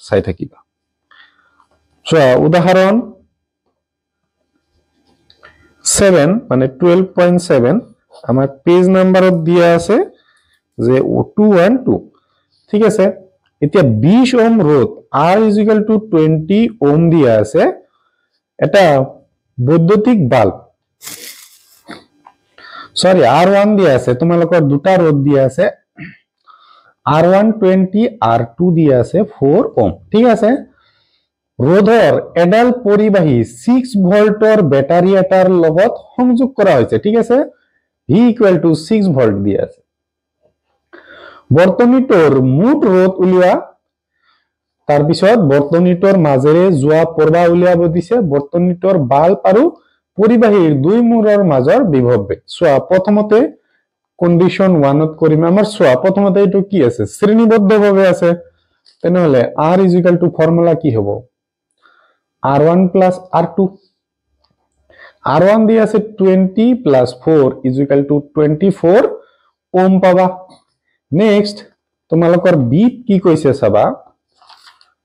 চাই থাকিবা সো উদাহৰণ 7 মানে 12.7 আমার পেজ নাম্বারত দিয়া আছে যে 212 ঠিক আছে এতিয়া 20 ওহম রোধ R = 20 ওহম দিয়া আছে এটা বৈদ্যুতিক বাল্ব সরি R1 দিয়া আছে তোমালোকৰ দুটা রোধ দিয়া আছে R1 20 R2 দিয়া আছে 4 ওহম ঠিক আছে ৰোধৰ এডাল পৰিবাহী 6 ভোল্টৰ ব্যাটাৰি এটাৰ লগত সংযোগ কৰা হৈছে ঠিক আছে V = 6 ভোল্ট দিয়া আছে বৰ্তনীটোৰ মুঠ ৰোধ উলিওৱা তাৰ পিছত বৰ্তনীটোৰ মাজেৰে যোৱা প্ৰবাহ উলিয়াব দিছে বৰ্তনীটোৰ বাল্ব আৰু পৰিবাহীৰ দুই মূৰৰ মাজৰ বিভৱ বেগ সোয়া প্ৰথমতে কন্ডিশন 1ত কৰিম আমাৰ সোয়া প্ৰথমতে এটো কি আছে শ্ৰেণীবদ্ধভাৱে আছে তেনেহলে R = ফৰ্মুলা কি হ'ব R1 + R2 R1 দি আছে 20 + 4 = 24 ওহম পাবা নেক্সট তোমালোকৰ বিট কি কৈছে চাবা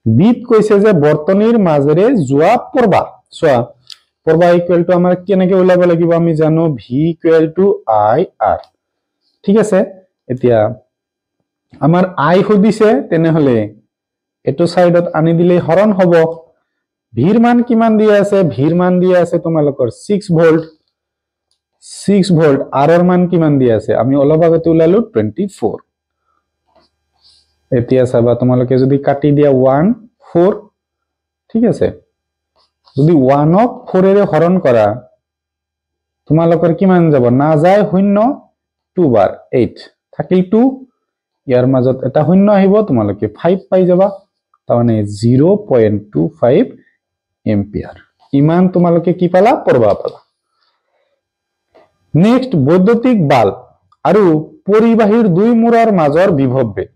বিট কৈছে যে বৰ্তনীৰ মাজেৰে যোৱা প্ৰবাহ সোয়া প্ৰবাহ = আমাৰ কেনেকৈ উলাব লাগিব আমি জানো V = IR ঠিক আছে এতিয়া আমাৰ I হদিছে তেনেহলে এটো সাইডত আনি দিলে হৰণ হ'ব ভিৰ মান কিমান দিয়া আছে ভিৰ মান দিয়া আছে তোমালোকৰ 6 ভোল্ট R ৰ মান কিমান দিয়া আছে আমি অলপ আগতে উলালো 24 এতিয়া চাবা তোমালোকে যদি কাটি দিয়া 1 4 ঠিক আছে যদি 1 ক 4 এৰে হৰণ কৰা তোমালোকৰ কিমান যাব না যায় 0 2 বাৰ 8 থাকিল 2 ইয়াৰ মাজত এটা শূন্য আহিব তোমালোকে 5 পাই যাবা তাৰমানে 0.25 এম্পিয়াৰ ইমান তোমালোকে কি পালা প্ৰবাহ পালা নেক্সট বৈদ্যুতিক বাল্ব আৰু পৰিবাহীৰ দুই মূৰৰ মাজৰ বিভৱ বেগ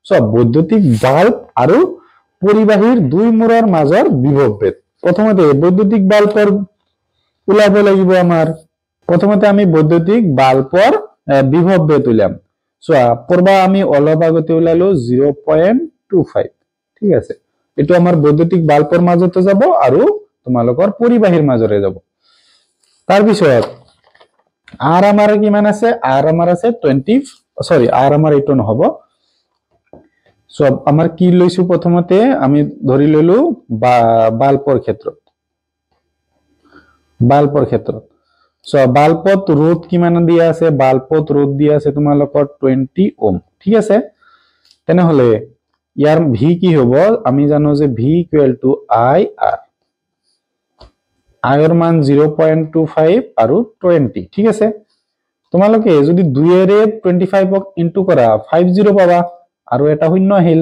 সব বৈদ্যুতিক বাল্ব আৰু পৰিবাহীৰ দুই মূৰৰ মাজৰ বিভৱ বেগ প্ৰথমতে বৈদ্যুতিক বাল্বৰ উলাব লাগিব আমাৰ প্ৰথমতে আমি বৈদ্যুতিক বাল্বৰ বিভৱ বেগ উলাম সো প্ৰবাহ আমি অলপ আগতে উলালো 0.25 ঠিক আছে এটো আমাৰ বৈদ্যুতিক বাল্বৰ মাজতে যাব আৰু তোমালোকৰ পৰিবাহীৰ মাজৰে যাব তাৰ পিছত আৰ আমাৰ কিমান আছে আৰ আমাৰ আছে 20 সৰি আৰ আমাৰ এটো নহব সব আমাৰ কি লৈছো প্ৰথমতে আমি ধৰি ললো বাল্বৰ ক্ষেত্ৰত সো বাল্বত ৰোধ কিমান দিয়া আছে বাল্বত ৰোধ দিয়া আছে তোমালোকৰ 20 ওম ঠিক আছে তেনে হলে ইয়াৰ ভি কি হ'ব আমি জানো যে V equal to I R আয়ৰ মান 0.25 আৰু 20 ঠিক আছে তোমালোকে যদি 2 এৰে 25 ক ইনটু কৰা 50 পাবা আৰু এটা শূন্য আহিল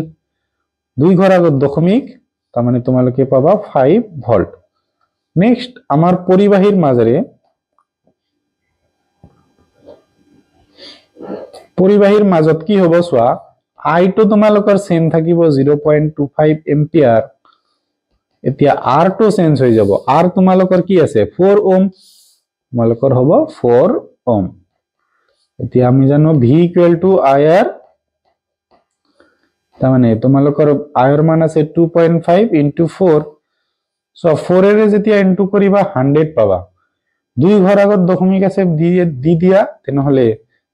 2 ঘৰ আগত দশমিক তাৰ মানে তোমালোকে পাবা 5 ভোল্ট নেক্সট আমাৰ পৰিবাহীৰ মাজত কি হ'ব সোৱা আই টো তোমালোকৰ চেম থাকিব 0.25 এম্পিয়াৰ এতিয়া আৰ টো চেঞ্জ হৈ যাব আৰ তোমালোকৰ কি আছে 4 ওম তোমালোকৰ হ'ব 4 ওম এতিয়া আমি জানো V equal to I R তাৰ মানে তোমালোকৰ আইৰ মান আছে 2.5 ইনটু 4 সো 4 এৰে যেতিয়া ইনটু কৰিবা 100 পাবা 2 ঘৰ আগত দশমিক আছে দি দিয়া তেনে হলে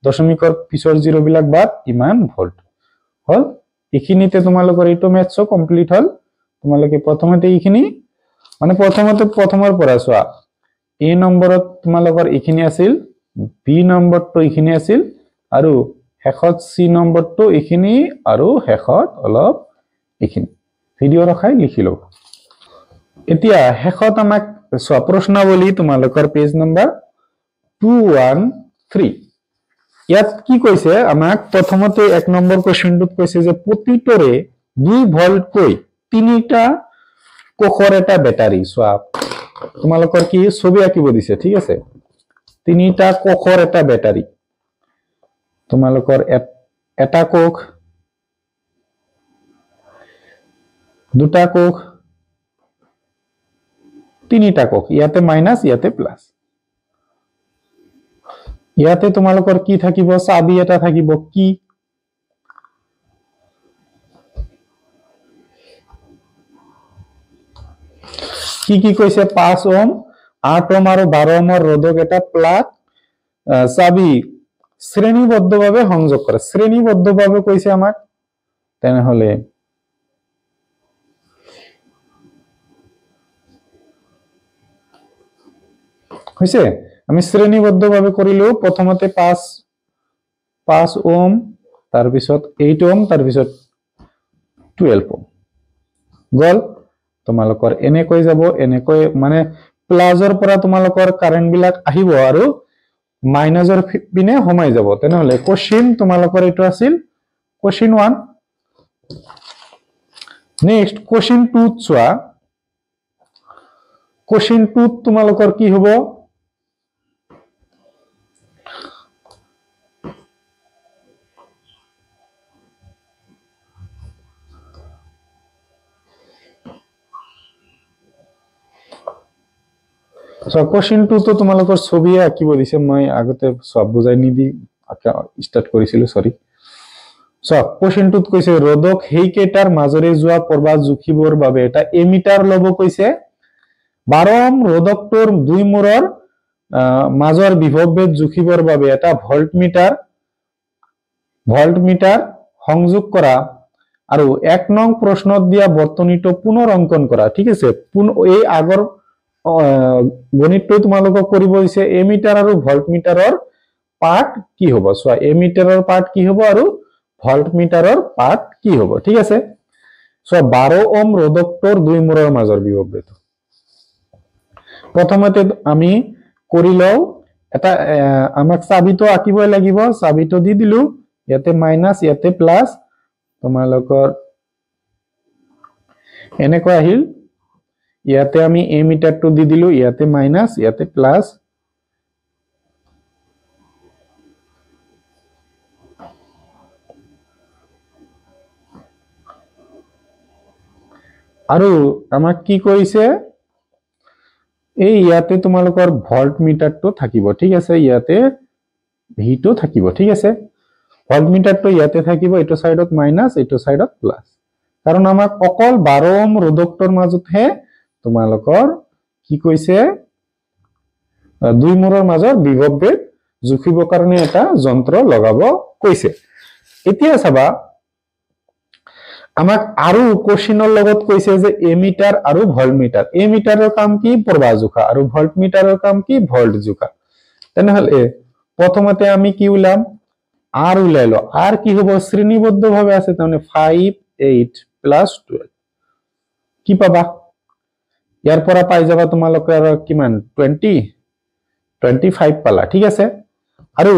দশমিকৰ পিছৰ জিৰো বিলাক বাদ ইমান ভোল্ট হল এখিনিতে তোমালোকৰ এটো মেথছ কমপ্লিট হল তোমালোকে প্ৰথমতে এইখিনি মানে প্ৰথমৰ পৰা চোৱা এ নম্বৰত তোমালোকৰ এইখিনি আছিল বি নম্বৰটো এইখিনি আছিল আৰু হেখত সি নম্বৰটো এইখিনি আৰু হেখত অলপ এইখিনি ভিডিও ৰখাই লিখিলো এতিয়া হেখত আমাক চোৱা প্ৰশ্নাৱলী তোমালোকৰ পেজ নম্বৰ 213 ইয়াত কি কৈছে আমাক প্ৰথমতে 1 নম্বৰ কোৱেশ্চনটোত কৈছে যে প্ৰতিটোৰে 2 ভোল্ট কৈ তিনিটা কোষৰ এটা ব্যাটাৰী সোয়া তোমালোকৰ কি ছবি আঁকিব দিছে ঠিক আছে তিনিটা কোষৰ এটা ব্যাটাৰী তোমালোকৰ এটা কোষ দুটা কোষ তিনিটা কোষ ইয়াতে মাইনাস ইয়াতে প্লাস ইয়াতে তোমালোকৰ কি থাকিব চাবি এটা থাকিব কি কি কৈছে 5 ওম 8 ওম আৰু 12 ওমৰ ৰোধক এটা প্লাগ চাবি শ্ৰেণীবদ্ধভাৱে সংযোগ কৰে শ্ৰেণীবদ্ধভাৱে কৈছে আমাক তেনে হলে হৈছে আমি শ্ৰেণীবদ্ধভাৱে কৰিলো প্ৰথমতে 5 ওম তাৰ পিছত 8 ওম তাৰ পিছত 12 ওম গল তোমালোকৰ এনেকৈ যাব এনেকৈ মানে প্লাজৰ পৰা তোমালোকৰ কাৰেন্ট বিলাক আহিব আৰু মাইনাসৰ পিনে সোমাই যাব তেনে হলে কোশ্চেন তোমালোকৰ এটো আছিল কোশ্চেন 1 নেক্সট কোশ্চেন 2 চোৱা কোশ্চেন 2 তোমালোকৰ কি হ'ব সো কোশ্চেন 2 তো তোমালোকৰ ছবি আঁকিব দিছে মই আগতে সব বুজাই নিদি স্টাৰ্ট কৰিছিলো সৰি সো কোশ্চেন 2 কৈছে ৰোধক হেইকেটাৰ মাজৰে যোৱা প্ৰবাহ জুখিবৰ বাবে এটা এমিটাৰ লব কৈছে 12 ওম ৰোধকটোৰ দুই মূৰৰ মাজৰ বিভৱ বেগ জুখিবৰ বাবে এটা ভল্টমিটাৰ সংযোগ কৰা আৰু 1 নং প্ৰশ্নত দিয়া বৰ্তনীটো পুনৰ অঙ্কন কৰা ঠিক আছে এই আগৰ গণিতটো তোমালোকক কৰিব হৈছে এমিটাৰ আৰু ভল্টমিটাৰৰ পাৰ্ট কি হ'ব সো এমিটাৰৰ পাৰ্ট কি হ'ব আৰু ভল্টমিটাৰৰ পাৰ্ট কি হ'ব ঠিক আছে সো 12 ওম ৰোধকটোৰ দুই মূৰৰ মাজৰ বিভৱ বেগ প্ৰথমতে আমি কৰি লও এটা আমাক চাবিটো আঁকিবই লাগিব চাবিটো দি দিলো ইয়াতে মাইনাস ইয়াতে প্লাস তোমালোকৰ এনেকৈ আহিল ইয়াতে আমি এ মিটাৰটো দি দিলো ইয়াতে মাইনাস ইয়াতে প্লাস আৰু আমাক কি কৰিছে এই ইয়াতে তোমালোকৰ ভল্ট মিটাৰটো থাকিব ঠিক আছে ইয়াতে ভিটো থাকিব ঠিক আছে ভল্ট মিটাৰটো ইয়াতে থাকিব এটো সাইডত মাইনাস এটো সাইডত প্লাস কাৰণ আমাক অকল 12 ওহম ৰোধকটোৰ মাজতহে তোমালোকৰ কি কৈছে দুই মূৰৰ মাজৰ বিভৱভেদ জুখিব কাৰণে এটা যন্ত্ৰ লগাব কৈছে এতিয়া চাবা আমাক আৰু কোশ্চেনৰ লগত কৈছে যে এমিটাৰ আৰু ভল্ট মিটাৰ এমিটাৰৰ কাম কি প্ৰবাহ জোখা আৰু ভল্ট মিটাৰৰ কাম কি ভল্ট জোখা তেনেহলে প্ৰথমতে আমি কি উলাম আৰ উলাইলো আৰ কি হ'ব শ্ৰেণীবদ্ধভাবে আছে তাহলে 5 8 প্লাস 12 কি পাবা ইয়াৰ পৰা পাই যাবা তোমালোকৰ কিমান 20 25 পালা ঠিক আছে আৰু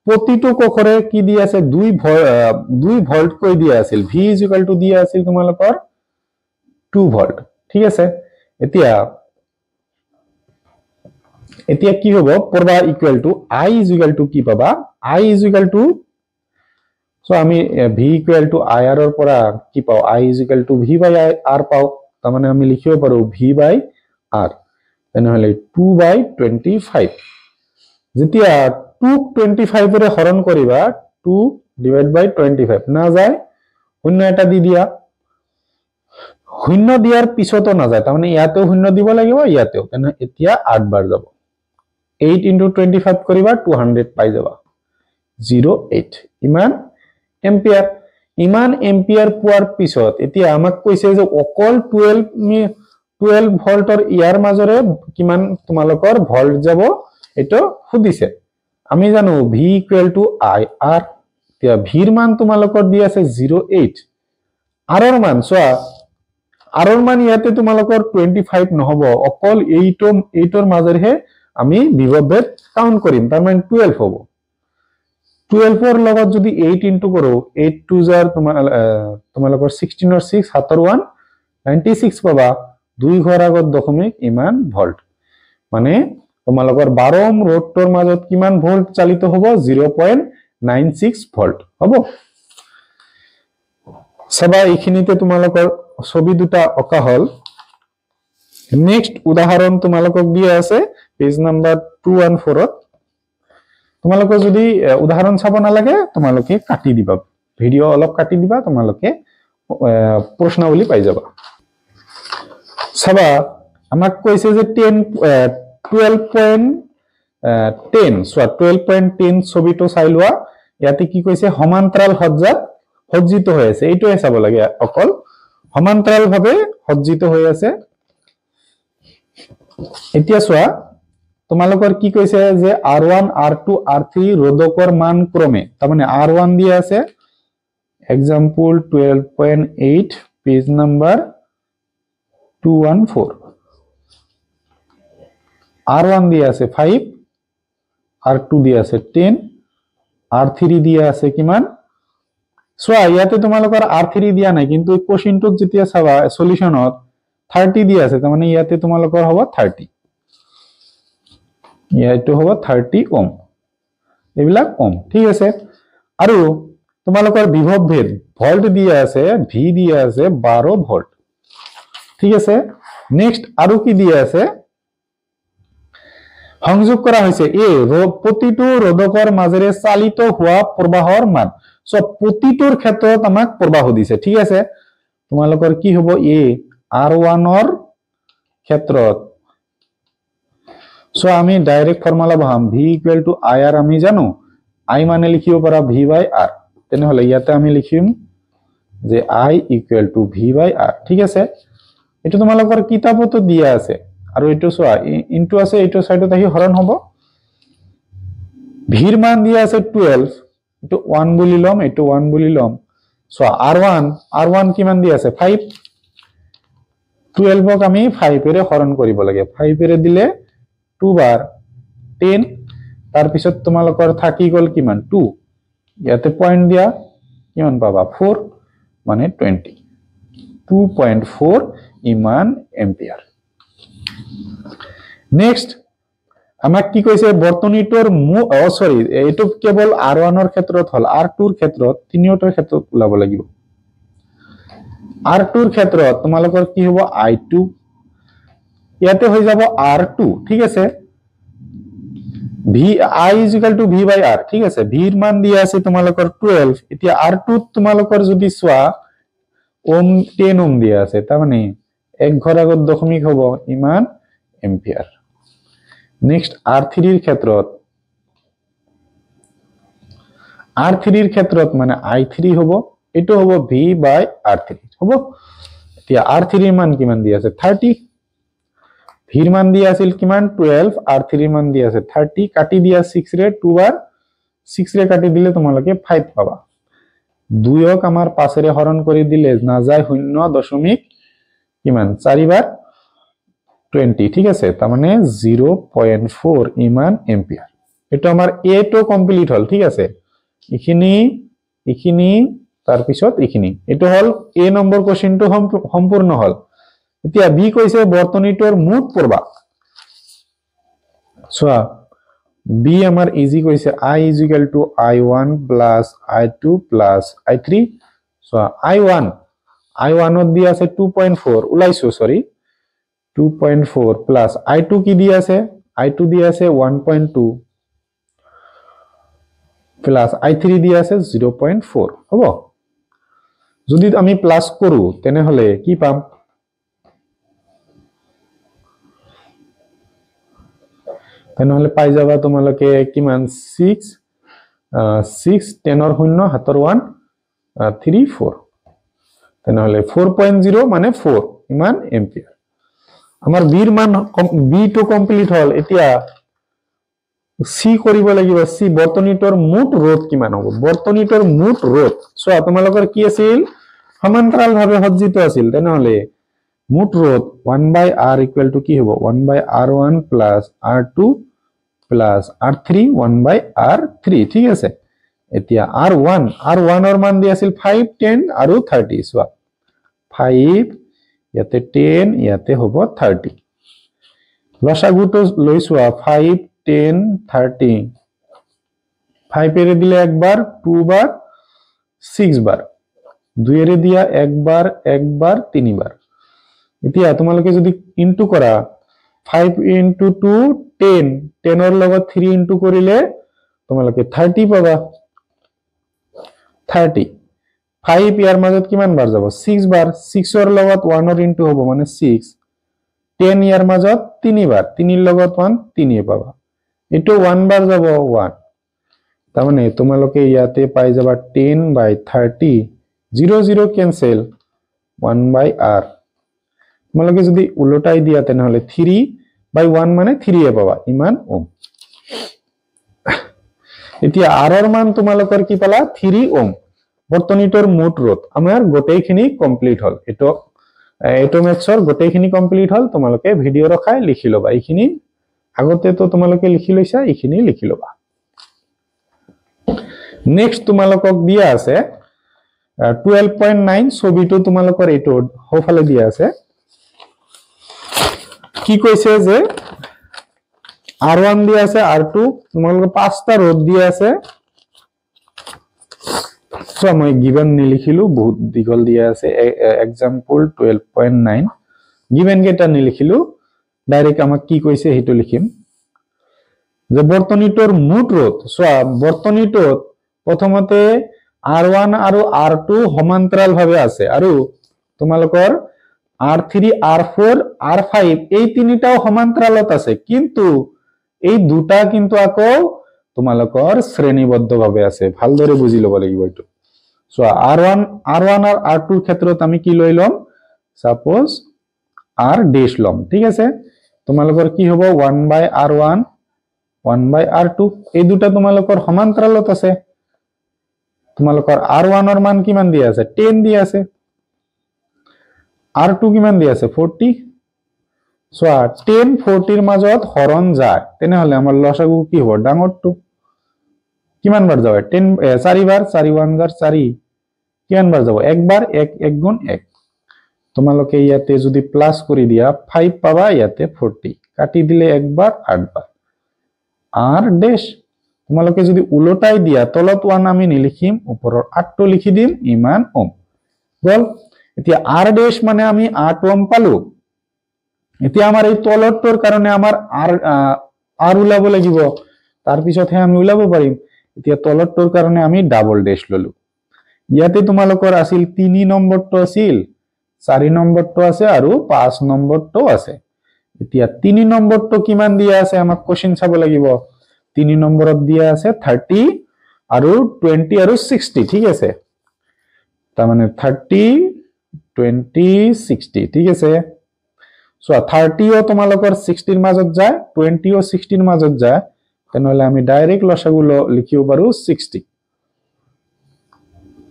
প্ৰতিটো কখৰে কি দি আছে 2 ভল্ট কৈ দিয়া আছিল v দিয়া আছিল তোমালোকৰ 2 ভল্ট ঠিক আছে এতিয়া কি হ'ব প্ৰবাহ ইকুৱেল টু i কি পাবা i সো আমি v i r ৰ পৰা কি পাও i v by r পাও তাৰ মানে আমি লিখিব পাৰো v by r তেনেহলে 2 by 25 যেতিয়া 2 25 ৰে হৰণ কৰিবা 2 ডিভাইড বাই 25 না যায় শূন্য এটা দি দিয়া শূন্য দিয়াৰ পিছতো না যায় তাৰ মানে ইয়াতেও শূন্য দিব লাগিব ইয়াতেও তেনে এতিয়া 8 বাৰ যাব 8 into 25 কৰিবা 200 পাই যাবা 08 ইমান এম্পিয়াৰ পোৱাৰ পিছত এতিয়া আমাক কৈছে যে অকল 12 ভল্টৰ ইয়াৰ মাজৰে কিমান তোমালোকৰ ভল্ট যাব এটো খুদিছে আমি জানো v i r এতিয়া ভিৰ মান তোমালোকৰ দি আছে 08 r ৰ মান সোয়া r ৰ মান ইয়াতে তোমালোকৰ 25 নহব অকল 8 ৰ মাজৰহে আমি বিভৱভেদ কাউন্ট কৰিম তাৰ মানে 12 হ'ব 12 ৰ লগত যদি 8 ইনটু কৰো 8 2 জাৰ তোমালোকৰ 16 ৰ 6 7 ৰ 1 96 পাবা 2 ঘৰ আগত দশমিক ইমান ভল্ট মানে তোমালোকৰ 12 ওহম ৰোধটোৰ মাজত কিমান ভল্ট চালিত হ'ব 0.96 ভল্ট হ'ব সবা এইখিনিতে তোমালোকৰ ছবি দুটা অকা হল নেক্সট উদাহৰণ তোমালোকক দিয়া আছে পেজ নাম্বাৰ 214 ত তোমালোকে যদি উদাহৰণ চাব না লাগে তোমালোকে কাটি দিবা ভিডিও অলপ কাটি দিবা তোমালোকে প্ৰশ্নাৱলী পাই যাবা সবা আমাক কৈছে যে 12.10 সো 12.10 ছবিটো চাই লোৱা ইয়াতে কি কৈছে সমান্তৰাল সজ্জাত সজ্জিত হৈ আছে এইটোৱে চাব লাগে অকল সমান্তৰাল ভাবে সজ্জিত হৈ আছে এতিয়া চোৱা তোমালোকৰ কি কৈছে যে r1 r2 r3 ৰোধকৰ মান ক্ৰমে তাৰ মানে r1 দিয়া আছে एग्जांपल 12.8 পেজ নাম্বার 214 r1 দিয়া আছে 5 r2 দিয়া আছে 10 r3 দিয়া আছে কিমান সোয়া ইয়াতে তোমালোকৰ r3 দিয়া নাই কিন্তু কোশ্চেনটোক যেতিয়া চাবা সলিউশনত 30 দিয়া আছে তাৰ মানে ইয়াতে তোমালোকৰ হ'ব 30 ইয়াতে হ'ব 30 ওহম এইবিলাক ওহম ঠিক আছে আৰু তোমালোকৰ বিভৱভেদ ভল্ট দিয়া আছে v দিয়া আছে 12 ভল্ট ঠিক আছে নেক্সট আৰু কি দিয়া আছে সংযোগ কৰা হৈছে এ প্ৰতিটো ৰোধকৰ মাজেৰে চালিত হোৱা প্ৰবাহৰ মান সো প্ৰতিটোৰ ক্ষেত্ৰত আমাক প্ৰবাহ দিছে ঠিক আছে তোমালোকৰ কি হ'ব এ r1 ৰ ক্ষেত্ৰত সো আমি ডাইৰেক্ট ফৰ্মুলা বহাম v ir আমি জানো i মানে লিখিব পাৰা v by r তেনেহলে ইয়াতে আমি লিখিম যে i v by r ঠিক আছে এটো তোমালোকৰ কিতাপতো দিয়া আছে আৰু এটো সোয়া ইনটু আছে এটো সাইডত আহি হৰণ হ'ব ভিৰ মান দিয়া আছে 12 এটো 1 বুলি লম এটো 1 বুলি লম সো r1 কিমান দিয়া আছে 5 12 ক আমি 5 এৰে হৰণ কৰিব লাগে 5 এৰে দিলে 2 বাৰ 10 তাৰ পিছত তোমালোকৰ থাকি গল কিমান 2 ইয়াতে পয়েন্ট দিয়া কিমান পাবা 4 মানে 20 2.4 ইমান এম্পিয়ার নেক্সট আমাক কি কৈছে বৰ্তনীটোৰ সৰি এটো কেৱল R1 ৰ ক্ষেত্ৰত হল R2 ৰ ক্ষেত্ৰত তিনিওটাৰ ক্ষেত্ৰত ওলাব লাগিব R2 ৰ ক্ষেত্ৰত তোমালোকৰ কি হ'ব I2 ইয়াতে হৈ যাব R2 ঠিক আছে V I is equal to V by R ঠিক আছে V ৰ মান দিয়া আছে তোমালোকৰ 12 এতিয়া R2 তোমালোকৰ যদি সোৱা ওম 10 ওম দিয়া আছে তাৰ মানে এক ঘৰ আগত দশমিক হ'ব ইমান এম্পিয়াৰ নেক্সট R3 ৰ ক্ষেত্ৰত মানে I3 হ'ব এটো হ'ব V by R3 হ'ব এতিয়া R3 ৰ মান কিমান দিয়া আছে 30 V ৰ মান দিয়া আছিল কিমান 12 R3 ৰ মান দিয়া আছে 30 কাটি দিয়া 6 ৰে 2 বাৰ 6 ৰে কাটি দিলে তোমালোকে 5 পাবা 2ক আমাৰ 5 ৰে হৰণ কৰি দিলে না যায় 0 কিমান 4 বাৰ 20 ঠিক আছে তাৰ মানে 0.4 ইমান এম্পিয়াৰ এটো আমাৰ A টো কমপ্লিট হল ঠিক আছে ইখিনি তাৰ পিছত ইখিনি এটো হল A নম্বৰ কোৱেশ্চনটো সম্পূৰ্ণ হল এতিয়া B কৈছে বৰ্তনীটোৰ মুঠ প্ৰবাহ সোৱা B আমাৰ ইজি কৈছে I is equal to I1 plus I2 plus I3 সোৱা I1 ত দিয়া আছে 2.4 উলাইছো সৰি 2.4 plus I2 কি দিয়া আছে I2 দিয়া আছে 1.2 plus I3 দিয়া আছে 0.4 হ'ব যদি আমি প্লাস কৰো তেনে হলে কি পাম তেনেহলে পাই যাবা তোমালোকে কিমান 6 10 ৰ 0 হাতৰ 1 3 4 তেনেহলে 4.0 মানে 4 ইমান এম্পিয়াৰ আমাৰ B ৰ মান B টো কমপ্লিট হল এতিয়া C কৰিব লাগিব C বৰ্তনীটোৰ মুঠ ৰোধ কিমান হ'ব বৰ্তনীটোৰ মুঠ ৰোধ সোৱা তোমালোকৰ কি আছিল সমান্তৰাল ভাৱে সজ্জিত আছিল তেনেহলে মুঠ ৰোধ 1 by R equal to কি হ'ব 1 by R1 plus R2 plus R3 1 by R3 ঠিক আছে এতিয়া R1 ৰ মান দি আছিল 5 10 আৰু 30 সোৱা 5 ইয়াতে 10 ইয়াতে হ'ব 30 লসাগুটো লৈ সোৱা 5 10 30 5 এৰে দিলে একবাৰ 2 বাৰ 6 বাৰ 2 এৰে দিয়া একবাৰ 3 বাৰ এতিয়া তোমালোকে যদি ইনটু কৰা 5 into 2 10 10 ৰ লগত 3 ইনটু কৰিলে তোমালোকে 30 পাবা 30 5 ইয়াৰ মাজত কিমান বাৰ যাব 6 বাৰ 6 ৰ লগত 1 ৰ ইনটু হ'ব মানে 6 10 ইয়াৰ মাজত 3 বাৰ 3 ৰ লগত 1 3 পাবা এটো 1 বাৰ যাব 1 তাৰ মানে তোমালোকে ইয়াতে পাই যাবা 10 by 30 0 0 cancel 1 by R তোমালোকে যদি উলটাই দিয়া তেনেহলে 3 by 1 মানে 3 এ পাবা ইমান ওম এতিয়া R ৰ মান তোমালোকৰ কি পালা 3 ওম বৰ্তনীটোৰ মুঠ ৰোধ আমাৰ গোটেইখিনি কমপ্লিট হল এটো মেথছৰ গোটেইখিনি কমপ্লিট হল তোমালোকে ভিডিও ৰখাই লিখি লবা এইখিনি আগতে তো তোমালোকে লিখি লৈছা এইখিনি লিখি লবা নেক্সট তোমালোকক দিয়া আছে 12.9 ছবিটো তোমালোকৰ এটো হোফালে দিয়া আছে কি কৈছে যে R1 দিয়া আছে R2 তোমালোকৰ পাঁচটা রোধ দিয়া আছে সো মই গিভেন নিলিখিলো বহুত দীঘল দিয়া আছে এক্সাম্পল 12.9 গিভেন কেটা নিলিখিলো ডাইরেক্ট আমাক কি কৈছে হেতু লিখিম যে বৰ্তনীটোৰ মুঠ ৰোধ সোৱা বৰ্তনীটোত প্ৰথমতে R1 আৰু R2 সমান্তৰাল ভাৱে আছে আৰু তোমালোকৰ R3 R4 R5 এই তিনিটাও সমান্তৰালত আছে কিন্তু এই দুটা কিন্তু আকৌ তোমালোকৰ শ্ৰেণীবদ্ধ ভাৱে আছে ভালদৰে বুজি লব লাগিব এটো সো R1 আৰ R2 ৰ ক্ষেত্ৰত আমি কি লৈ লম সাপোজ R ড্যাশ লম ঠিক আছে তোমালোকৰ কি হ'ব 1 by R1 1 by R2 এই দুটা তোমালোকৰ সমান্তৰালত আছে তোমালোকৰ R1 ৰ মান কিমান দিয়া আছে 10 দিয়া আছে R2 কিমান দিয়া আছে 40 চোৱা 10 40 মাজত হৰণ যায় তেনেহলে আমাৰ লসাগু কি হ'ব ডাঙৰটো কিমান বাৰ যাব 10 4 বাৰ 4 1 jar 4 কিমান বাৰ যাব একবাৰ 1 1 গুণ 1 তোমালোকে ইয়াতে যদি প্লাস কৰি দিয়া 5 পাবা ইয়াতে 40 কাটি দিলে একবাৰ 8 বাৰ আৰ ড্যাশ তোমালোকে যদি উলটাই দিয়া তলত 1 আমি নিলিখিম ওপৰৰ 8 টো লিখি দিম ইমান ওম বল এতিয়া আৰ ড্যাশ মানে আমি 8 ওম পালো এতিয়া আমাৰ এই তলৰটোৰ কাৰণে আমাৰ আৰ উলাব লাগিব তাৰ পিছতহে আমি উলাব পাৰিম এতিয়া তলৰটোৰ কাৰণে আমি ডাবল ড্যাশ ললো ইয়াতে তোমালোকৰ আছিল 3 নম্বৰটো আছিল 4 নম্বৰটো আছে আৰু 5 নম্বৰটো আছে এতিয়া 3 নম্বৰটো কিমান দিয়া আছে আমাক কোশ্চেন চাব লাগিব 3 নম্বৰত দিয়া আছে 30 আৰু 20 আৰু 60 ঠিক আছে তাৰ মানে 30 20 60 ঠিক আছে সো 30 ও তোমালোকৰ 60 ৰ মাজত যায় 20 ও 60 ৰ মাজত যায় তেনেহলে আমি ডাইৰেক্ট লসাগু লিখিব পাৰো 60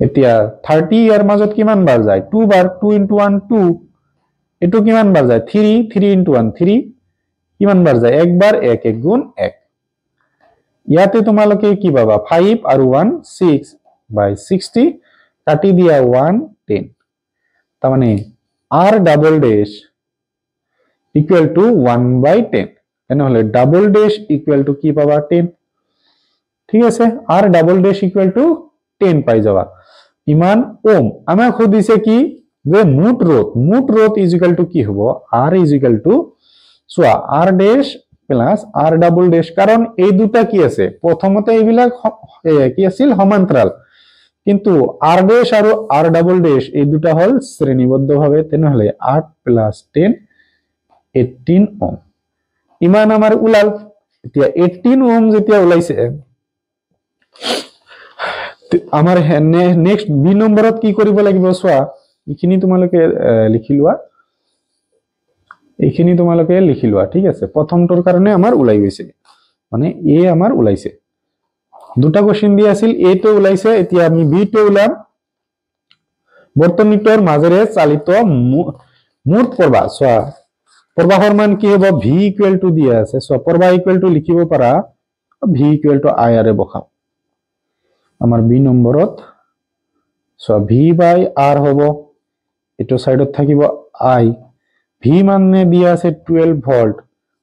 এতিয়া 30 ইয়াৰ মাজত কিমান বাৰ যায় 2 বাৰ 2 into 1 2 এটো কিমান বাৰ যায় 3 3 into 1 3 কিমান বাৰ যায় একবাৰ 1 1 গুণ 1 ইয়াতে তোমালোকে কি পাবা 5 আৰু 1 6 by 60 কাটি দিয়া 1 10 তাৰ মানে r double dash equal to 1 by 10 তেনেহলে ডাবল ড্যাশ equal to কি পাবা 10 ঠিক আছে r double dash equal to 10 পাই যাবা ইমান ওম আমাক খুদিছে কি যে মুঠ রোধ is equal to কি হ'ব r is equal to soya r dash plus r double dash কারণ এই দুটা কি আছে প্রথমতে এইবিলাক কি আছিল সমান্তরাল কিন্তু r dash আৰু r double dash এই দুটা হল শ্ৰেণীবদ্ধভাবে তেনেহলে 8 plus 10 18 ওম ইমান আমাৰ উলাল এতিয়া 18 ওম যেতিয়া উলাইছে আমাৰ নেক্সট বি নম্বৰত কি কৰিব লাগিব সোয়া ইখিনি তোমালোকে লিখি লোৱা ঠিক আছে প্ৰথমটোৰ কাৰণে আমাৰ উলাই গৈছে মানে এ আমাৰ উলাইছে দুটা কোশ্চেন দি আছিল এ টো উলাইছে এতিয়া আমি বি টো উলাম বৰ্তনীটোৰ মাজেৰে চালিত মুঠ প্ৰবাহ সোয়া প্ৰবাহৰ মান কি হ'ব v ইকুৱেল টু দিয়া আছে সোয়া প্ৰবাহ ইকুৱেল টু লিখিব পাৰা v ইকুৱেল টু i আৰে বহাও আমাৰ বি নম্বৰত সো v by r হ'ব এটো সাইডত থাকিব i v মানে দিয়া আছে 12 ভোল্ট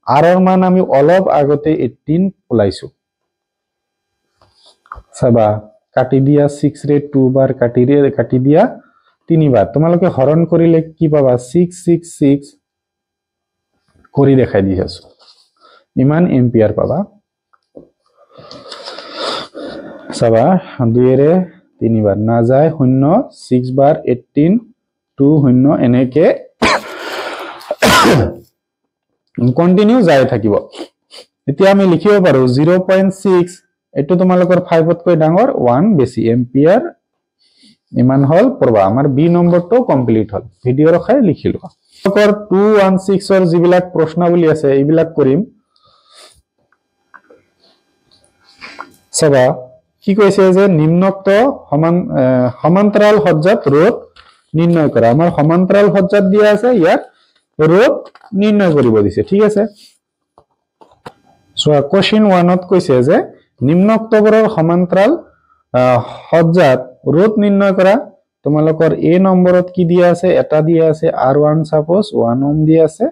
r এর মান আমি অলপ আগতে 18 উলাইছো সবা কাটি দিয়া 6 রে 2 বার কাটি দিয়া 3 বার তোমালোকে হরণ কৰিলে কি পাবা 666 কৰি দেখাই দিছো ইমান এম্পিয়াৰ পাবা সবা 2 রে 3 বার না যায় 0 6 বার 18 2 0 এনেকে কন্টিনিউ যায় থাকিব এতিয়া আমি লিখিব পাৰো 0.6 এটো তোমালোকৰ 5 তকৈ ডাঙৰ 1 বেছি এম্পিয়াৰ ইমান হল প্ৰবাহ আমাৰ বি নম্বৰটো কমপ্লিট হল ভিডিও ৰখাই লিখিলো তোমালোকৰ 216 ৰ যিবিলাক প্ৰশ্নাৱলী আছে এইবিলাক কৰিম সবা কি কৈছে যে নিম্নোক্ত সমান্তৰাল সজ্জাত ৰোধ নিৰ্ণয় কৰা আমাৰ সমান্তৰাল সজ্জাত দিয়া আছে ইয়াত ৰোধ নিৰ্ণয় কৰিব দিছে ঠিক আছে সো কোশ্চেন 1 ত কৈছে যে নিম্নোক্তবোৰৰ সমান্তৰাল সজ্জাত ৰোধ নিৰ্ণয় কৰা তোমালোকৰ এ নম্বৰত কি দিয়া আছে এটা দিয়া আছে r1 সাপোজ 1 ওম দিয়া আছে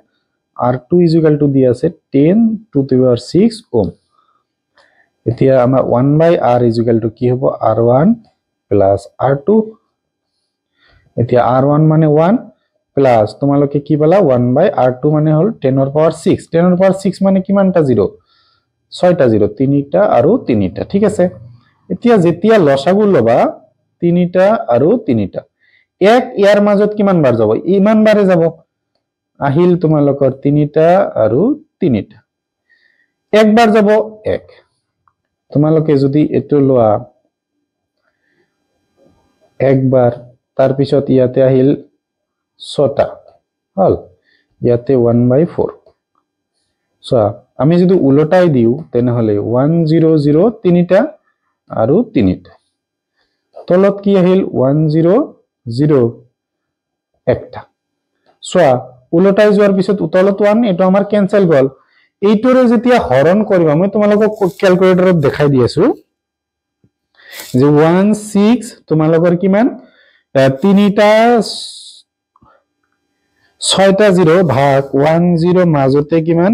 r2 ইজ ইকুয়াল টু দিয়া আছে 10 টু দি পাৱাৰ 6 ওম এতিয়া আমাৰ 1 বাই r ইজ ইকুয়াল টু কি হ'ব r1 প্লাস r2 এতিয়া r1 মানে 1 প্লাস তোমালোকে কি পালা 1 বাই r2 মানে হল 10 এর পাওয়ার 6 10 এর পাওয়ার 6 মানে কিমানটা 0 6টা 0 3টা আৰু 3টা ঠিক আছে এতিয়া যেতিয়া লসাগু লবা 3টা আৰু 3টা এক ইয়াৰ মাজত কিমান বাৰ যাব ইমান বাৰে যাব আহিল তোমালোকৰ 3টা আৰু 3টা একবাৰ যাব 1 তোমালোকে যদি এটো লোৱা একবাৰ তাৰ পিছত ইয়াতে আহিল 6টা হল ইয়াতে 1/4 সো আমি যদি উলটাই দিও তেনেহলে 100 3টা আৰু 3টা তলত কি আহিল 100 একটা সো উলটাই যোৱাৰ পিছত উতলত 1 এটো আমাৰ কেনসেল গল এইটোৰে যেতিয়া হৰণ কৰিবা মই তোমালোকক ক্যালকুলেটৰত দেখাই দি আছো যে 1 6 তোমালোকৰ কিমান তিনিটা 6টা 0 ভাগ 1 0 মাজতে কিমান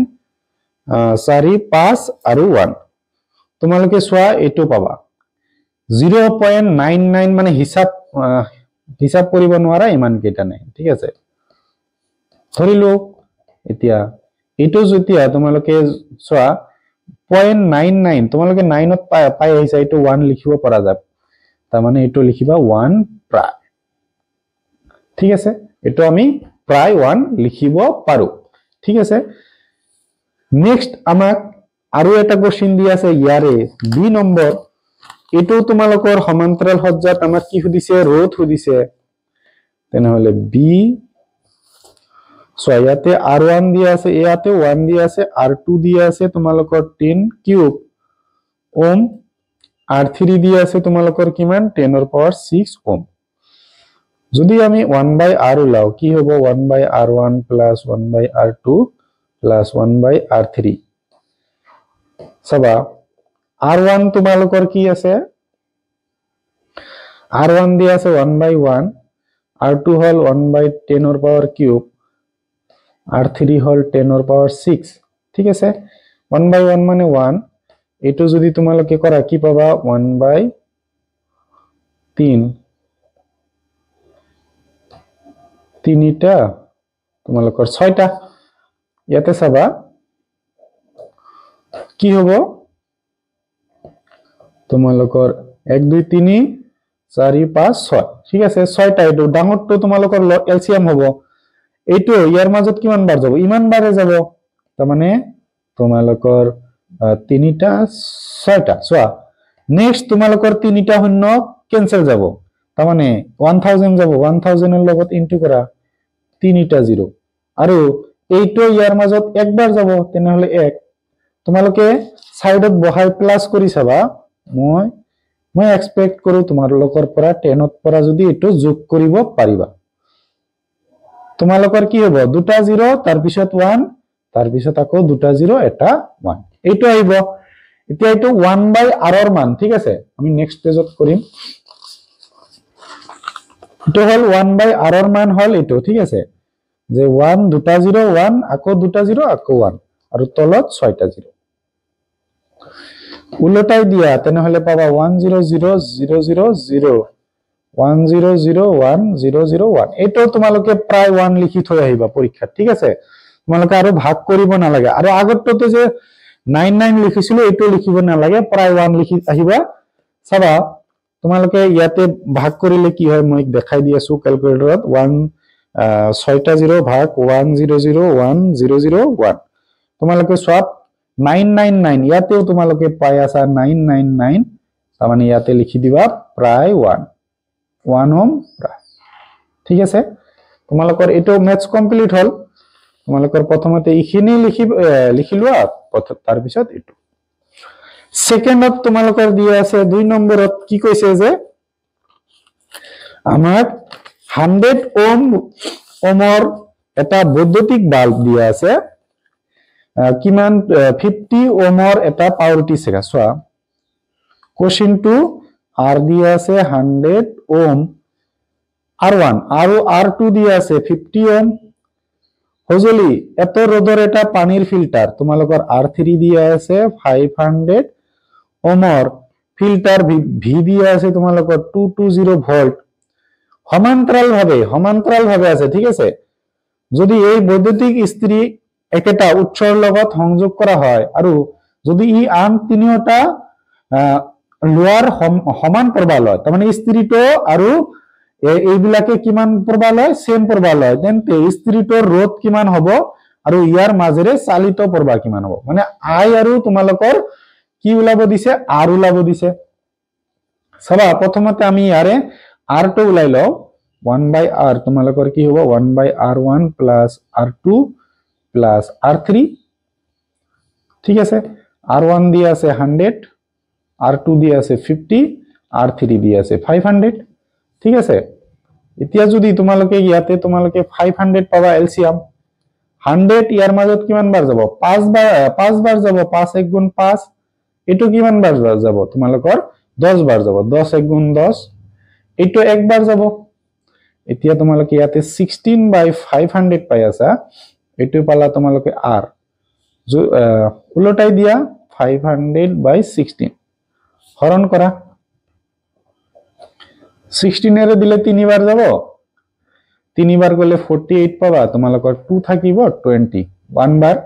4 5 আৰু 1 তোমালোকে চোৱা এটো পাবা 0.99 মানে হিসাব কৰিব নোৱাৰা ইমান কেটা নাই ঠিক আছে ধৰিলো এতিয়া এটো যেতিয়া তোমালোকে চোৱা 0.99 তোমালোকে 9 ত পাই আহিছা এটো 1 লিখিব পৰা যাব তাৰ মানে এটো লিখিবা 1 প্ৰায় ঠিক আছে এটো আমি প্ৰায় 1 লিখিব পাৰো ঠিক আছে নেক্সট আমাক আৰু এটা কোশ্চেন দি আছে ইয়াৰে বি নম্বৰ এটো তোমালোকৰ সমান্তৰাল সজ্জাত আমাক কি সুধিছে রোধ সুধিছে তেনেহলে বি সো ইয়াতে r1 দিয়া আছে ইয়াতে 1 দিয়া আছে r2 দিয়া আছে তোমালোকৰ 10 কিউব ওম r3 দিয়া আছে তোমালোকৰ কিমান 10 ৰ পাৱাৰ 6 ওম যদি আমি 1/r উলাও কি হ'ব 1/r1 + 1/r2 + 1/r3 সবা r1 তোমালোকৰ কি আছে r1 দিয়া আছে 1/1 r2 হল 1/10 ৰ পাৱাৰ কিউব r3 হল 10 ৰ পাৱাৰ 6 ঠিক আছে 1/1 মানে 1 এটো যদি তোমালোকে কৰা কি পাবা 1/3 তিনিটা তোমালোকৰ 6টা ইয়াতে চাবা কি হ'ব তোমালোকৰ 1 2 3 4 5 6 ঠিক আছে 6টা এটো ডাঙৰটো তোমালোকৰ এলসিএম হ'ব এইটো ইয়াৰ মাজত কিমান বাৰ যাব ইমান বাৰে যাব তাৰ মানে তোমালোকৰ তিনিটা 6টা চোৱা নেক্সট তোমালোকৰ তিনিটা শূন্য কেনসেল যাব তাৰ মানে 1000 যাব 1000 ৰ লগত ইনটু কৰা তিনিটা 0 আৰু এইটো ইয়াৰ মাজত একবাৰ যাব তেনেহলে 1 তোমালোকে সাইডত বহাই প্লাস কৰি চাবা মই এক্সপেক্ট কৰো তোমালোকৰ পৰা 10 ত পৰা যদি এটো যোগ কৰিব পাৰিবা তোমালোকৰ কি হ'ব দুটা 0 তাৰ পিছত 1 তাৰ পিছত আকৌ দুটা 0 এটা 1 এইটো আহিব এতিয়া এইটো 1/r ৰ মান ঠিক আছে আমি নেক্সট পেজত কৰিম এটো হল 1/r ৰ মান হল এটো ঠিক আছে যে 1 দুটা 0 1 আকৌ দুটা 0 আকৌ 1 আৰু তলত 6টা 0 উলটাই দিয়া তেনেহলে পাবা 1 0 0 0 0 0 1 0 0 1 0 0 1 এটো তোমালোকে প্ৰায় 1 লিখি থৈ আহিবা পৰীক্ষা ঠিক আছে তোমালোকে আৰু ভাগ কৰিব নালাগে আৰু আগততে যে 99 লিখিছিলো এটো লিখিব নালাগে প্ৰায় 1 লিখি আহিবা চাবা তোমালোকে ইয়াতে ভাগ কৰিলে কি হয় মই দেখাই দি আছো ক্যালকুলেটৰত 1 6টা 0 ভাগ 1 0 0 1 0 0 1 তোমালোকে সব 999 ইয়াতেও তোমালোকে পাই আছা 999 তাৰ মানে ইয়াতে লিখি দিবা প্ৰায় 1 ওম প্ৰায় ঠিক আছে তোমালোকৰ এটো ম্যাথছ কমপ্লিট হল তোমালোকৰ প্ৰথমতে ইখিনি লিখিলোৱা তাৰ পিছত এটো সেকেন্ডত তোমালোকৰ দিয়া আছে 2 নম্বৰত কি কৈছে যে আমাৰ 100 ওমৰ এটা বৈদ্যুতিক বাল্ব দিয়া আছে কিমান 50 ওমৰ এটা পাৱাৰ টি সেকা সোয়া কোশ্চেন টু আৰ দিয়া আছে 100 ওম r1 আৰু r2 দিয়া আছে 50 ওম হজলি এত ৰোধৰ এটা পানীৰ ফিল্টাৰ তোমালোকৰ r3 দিয়া আছে 500 ওমৰ ফিল্টাৰ ভি দিয়া আছে তোমালোকৰ 220 ভোল্ট সমান্তৰাল ভাবে আছে ঠিক আছে যদি এই বৈদ্যুতিক ইস্ত্ৰী একেটা উৎসৰ লগত সংযোগ কৰা হয় আৰু যদি ই আন তিনিটা লোৱাৰ সমান প্ৰবাহ লয় তাৰ মানে ইস্ত্ৰীটো আৰু এইবিলাকে কিমান প্ৰবাহ লয় সেম প্ৰবাহ লয় তেন্তে ইস্ত্ৰীটোৰ ৰোধ কিমান হ'ব আৰু ইয়াৰ মাজেৰে চালিত প্ৰবাহ কিমান হ'ব মানে আই আৰু তোমালোকৰ কি উলাব দিছে আৰ উলাব দিছে সবা প্ৰথমতে আমি ইয়াৰে r2 উলাই লও 1/r তোমালোকৰ কি হ'ব 1/r1 + r2 + r3 ঠিক আছে r1 দিয়া আছে 100 r2 দিয়া আছে 50 r3 দিয়া আছে 500 ঠিক আছে এতিয়া যদি তোমালোকে ইয়াতে তোমালোকে 500 পাবা এলসিয়াম 100 ইয়াৰ মাজত কিমান বাৰ যাব 5 বাৰ যাব 5 1 গুণ 5 এটো কিমান বাৰ যাব তোমালোকৰ 10 বাৰ যাব 10 1 গুণ 10 এটো একবাৰ যাব এতিয়া তোমালোকে ইয়াতে 16/500 পাই আছা এটো পালা তোমালোকে r উলটাই দিয়া 500/16 হৰণ কৰা 16 এৰে দিলে 3 বাৰ যাব 3 বাৰ গলে 48 পাবা তোমালোকৰ 2 থাকিব 20 1 বাৰ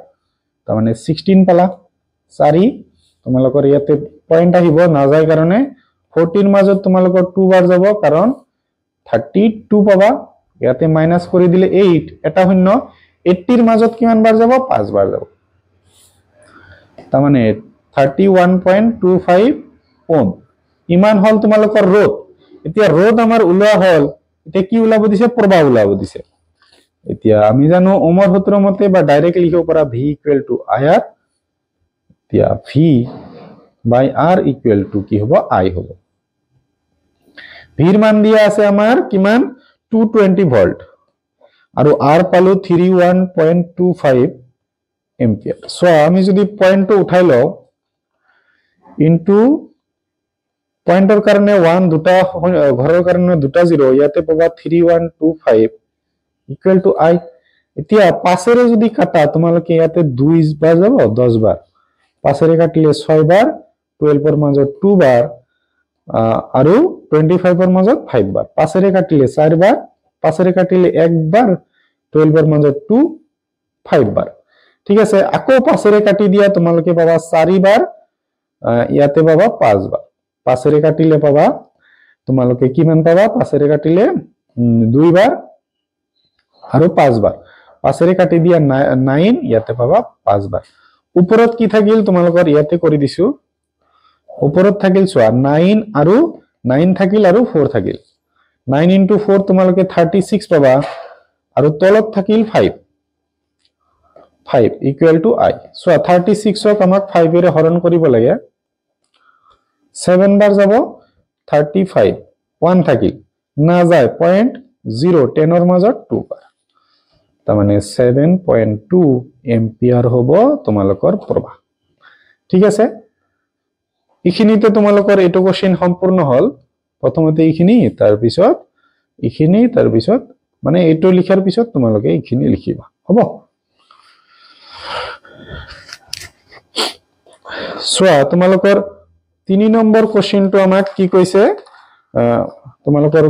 তাৰ মানে 16 পালা 4 তোমালোকৰ ইয়াতে পয়েন্ট আহিব না যায় কাৰণে 14 মাজত তোমালোকৰ 2 বাৰ যাব কাৰণ 32 পাবা ইয়াতে মাইনাস কৰি দিলে 8 এটা শূন্য 80 এৰ মাজত কিমান বাৰ যাব 5 বাৰ যাব তাৰ মানে 31.25 ওম ইমান হল তোমালোকৰ ৰোধ এতিয়া ৰোধ আমাৰ উলোৱা হল এতিয়া কি উলাব দিছে প্ৰবাহ উলাব দিছে এতিয়া আমি জানো ওমৰ সূত্ৰ মতে বা ডাইৰেক্ট লিখিব পাৰা v = ir এতিয়া v/r = কি হ'ব i হ'ব ভিৰ মান দিয়া আছে আমাৰ কিমান 220 ভোল্ট আৰু r পালো 31.25 এম্পিয়াৰ সো আমি যদি পয়েন্টটো উঠাই লও ইনটু পয়েন্টৰ কাৰণে 1 দুটা ঘৰৰ কাৰণে দুটা 0 ইয়াতে পাবা 3125 = i এতিয়া পাঁচেৰে যদি কাটা তোমালোকে ইয়াতে 2 বাৰ যাব 10 বাৰ পাঁচেৰে কাটিলে 6 বাৰ 12 এৰ মাজত 2 বাৰ আৰু 25 এৰ মাজত 5 বাৰ পাঁচেৰে কাটিলে 4 বাৰ পাঁচেৰে কাটিলে 1 বাৰ 12 এৰ মাজত 2 5 বাৰ ঠিক আছে আকৌ পাঁচেৰে কাটি দিয়া তোমালোকে পাবা 4 বাৰ ইয়াতে পাবা 5 বাৰ পাঁচেৰে কাটিলে পাবা তোমালোকে কিমান পাবা পাঁচেৰে কাটিলে 2 বাৰ আৰু 5 বাৰ পাঁচেৰে কাটি দিয়া 9 ইয়াতে পাবা 5 বাৰ ওপৰত কি থাকিল তোমালোকৰ ইয়াতে কৰি দিছো ওপৰত থাকিল সোৱা 9 আৰু 9 থাকিল আৰু 4 থাকিল 9 * 4 তোমালোকে 36 পাবা আৰু তলত থাকিল 5 = i সোৱা 36 ক আমাক 5 এৰে হৰণ কৰিব লাগে 7 বাৰ যাব 35 1 থাকিল না যায় 0.0 10 এৰ মাজত 2 বাৰ তাৰ মানে 7.2 এম্পিয়াৰ হ'ব তোমালোকৰ প্ৰবাহ ঠিক আছে ইখিনিতে তোমালোকৰ এটো কোশ্চেন সম্পূৰ্ণ হল প্ৰথমতে ইখিনি তাৰ পিছত মানে এটো লিখাৰ পিছত তোমালোকে ইখিনি লিখিবা হ'ব সোৱা তোমালোকৰ 3 নম্বৰ কোশ্চেনটো আমাক কি কৈছে তোমালোকৰ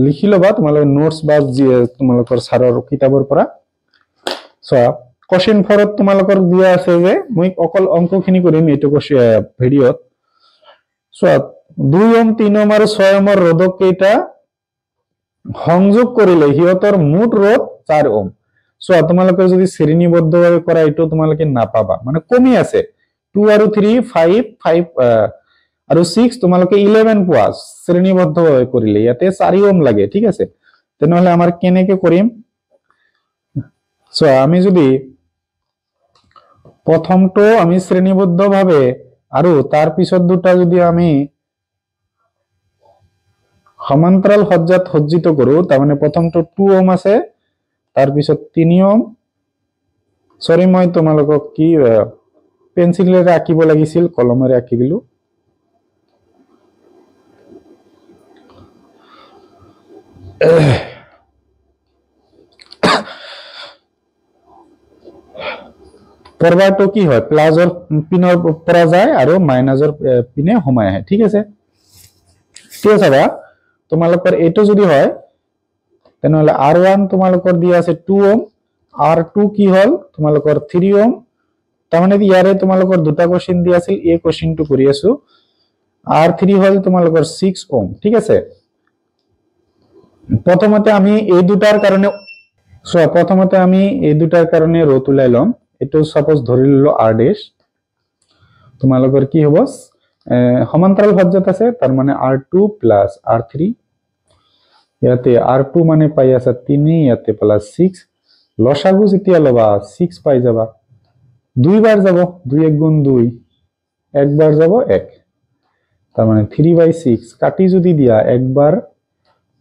লিখি লবা তোমালোকৰ নোটস বা তোমালোকৰ সাৰৰ কিতাবৰ পৰা সোৱা কোশ্চেন 4 ত তোমালোকৰ দিয়া আছে যে মই অকল অঙ্কখিনি কৰিম এটো ভিডিওত সোৱা 2 ওম 3 ওম আৰু 6 ওমৰ ৰোধক কেইটা সংযোগ কৰিলে হিয়তৰ মুঠ ৰোধ 4 ওম সোৱা তোমালোকে যদি শ্ৰেণীবদ্ধভাৱে কৰা এটো তোমালোকে নাপাবা মানে কমি আছে 2 আৰু 3 5 আৰু 6 তোমালোকে 11 পোৱা শ্ৰেণীবদ্ধভাৱে কৰিলে ইয়াতে 4 ওম লাগে ঠিক আছে তেনেহলে আমাৰ কেনেকে কৰিম সো আমি যদি প্ৰথমটো আমি শ্ৰেণীবদ্ধভাৱে আৰু তাৰ পিছত দুটা যদি আমি সমান্তৰাল সজ্জাত সজ্জিত কৰো তাৰ মানে প্ৰথমটো 2 ওম আছে তাৰ পিছত 3 ওম সৰি মই তোমালোকক কি পেন্সিলেৰে আঁকিব লাগিছিল কলমেৰে আঁকি দিলো প্ৰবাহটো কি হয় প্লাসৰ পিনৰ পৰা যায় আৰু মাইনাসৰ পিনে সোমাই আহে ঠিক আছে ঠিক আছে বা তোমালোকৰ এটো যদি হয় তেনেহলে r1 তোমালোকৰ দিয়া আছে 2 ওম r2 কি হল তোমালোকৰ 3 ওম তাৰ মানে ইয়াৰে তোমালোকৰ দুটা কোশ্চেন দিয়া আছিল এই কোশ্চেনটো কৰি আছো r3 হল তোমালোকৰ 6 ওম ঠিক আছে প্ৰথমতে আমি এই দুটাৰ কাৰণে ৰোধ উলাই লম এটো সাপোজ ধৰি ললো r ড্যাশ তোমালোকৰ কি হ'ব সমান্তৰাল সজ্জাত আছে তাৰ মানে r2 + r3 ইয়াতে r2 মানে পাই আছে 3 ইয়াতে প্লাস 6 লসাগু যেতিয়া লবা 6 পাই যাবা 2 বাৰ যাব 2 1 গুণ 2 1 বাৰ যাব 1 তাৰ মানে 3/6 কাটি যদি দিয়া 1 বাৰ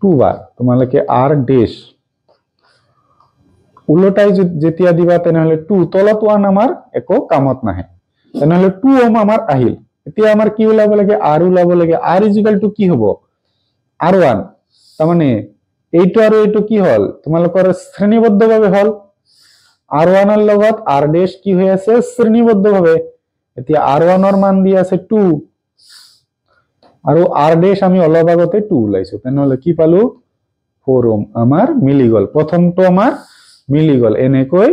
2 বাৰ তোমালোকে r ড্যাশ উলটাই যেতিয়া দিবা তেনেহলে 2 তলত 1 আমাৰ একো কামত নাহে তেনেহলে 2 ওহম আমাৰ আহিল এতিয়া আমাৰ কি ওলাব লাগে r ওলাব লাগে r = কি হ'ব r1 তাৰ মানে এইটো আৰু এইটো কি হল তোমালোকৰ শ্ৰেণীবদ্ধভাৱে হল r1 ৰ লগত r' কি হৈ আছে শ্ৰেণীবদ্ধভাৱে এতিয়া r1 ৰ মান দি আছে 2 আৰু r' আমি অলপ আগতে 2 ওলাইছো তেনেহলে কি পালো 4 ওহম আমাৰ মিলি গল প্ৰথমটো আমাৰ মিলি গল এনেকৈ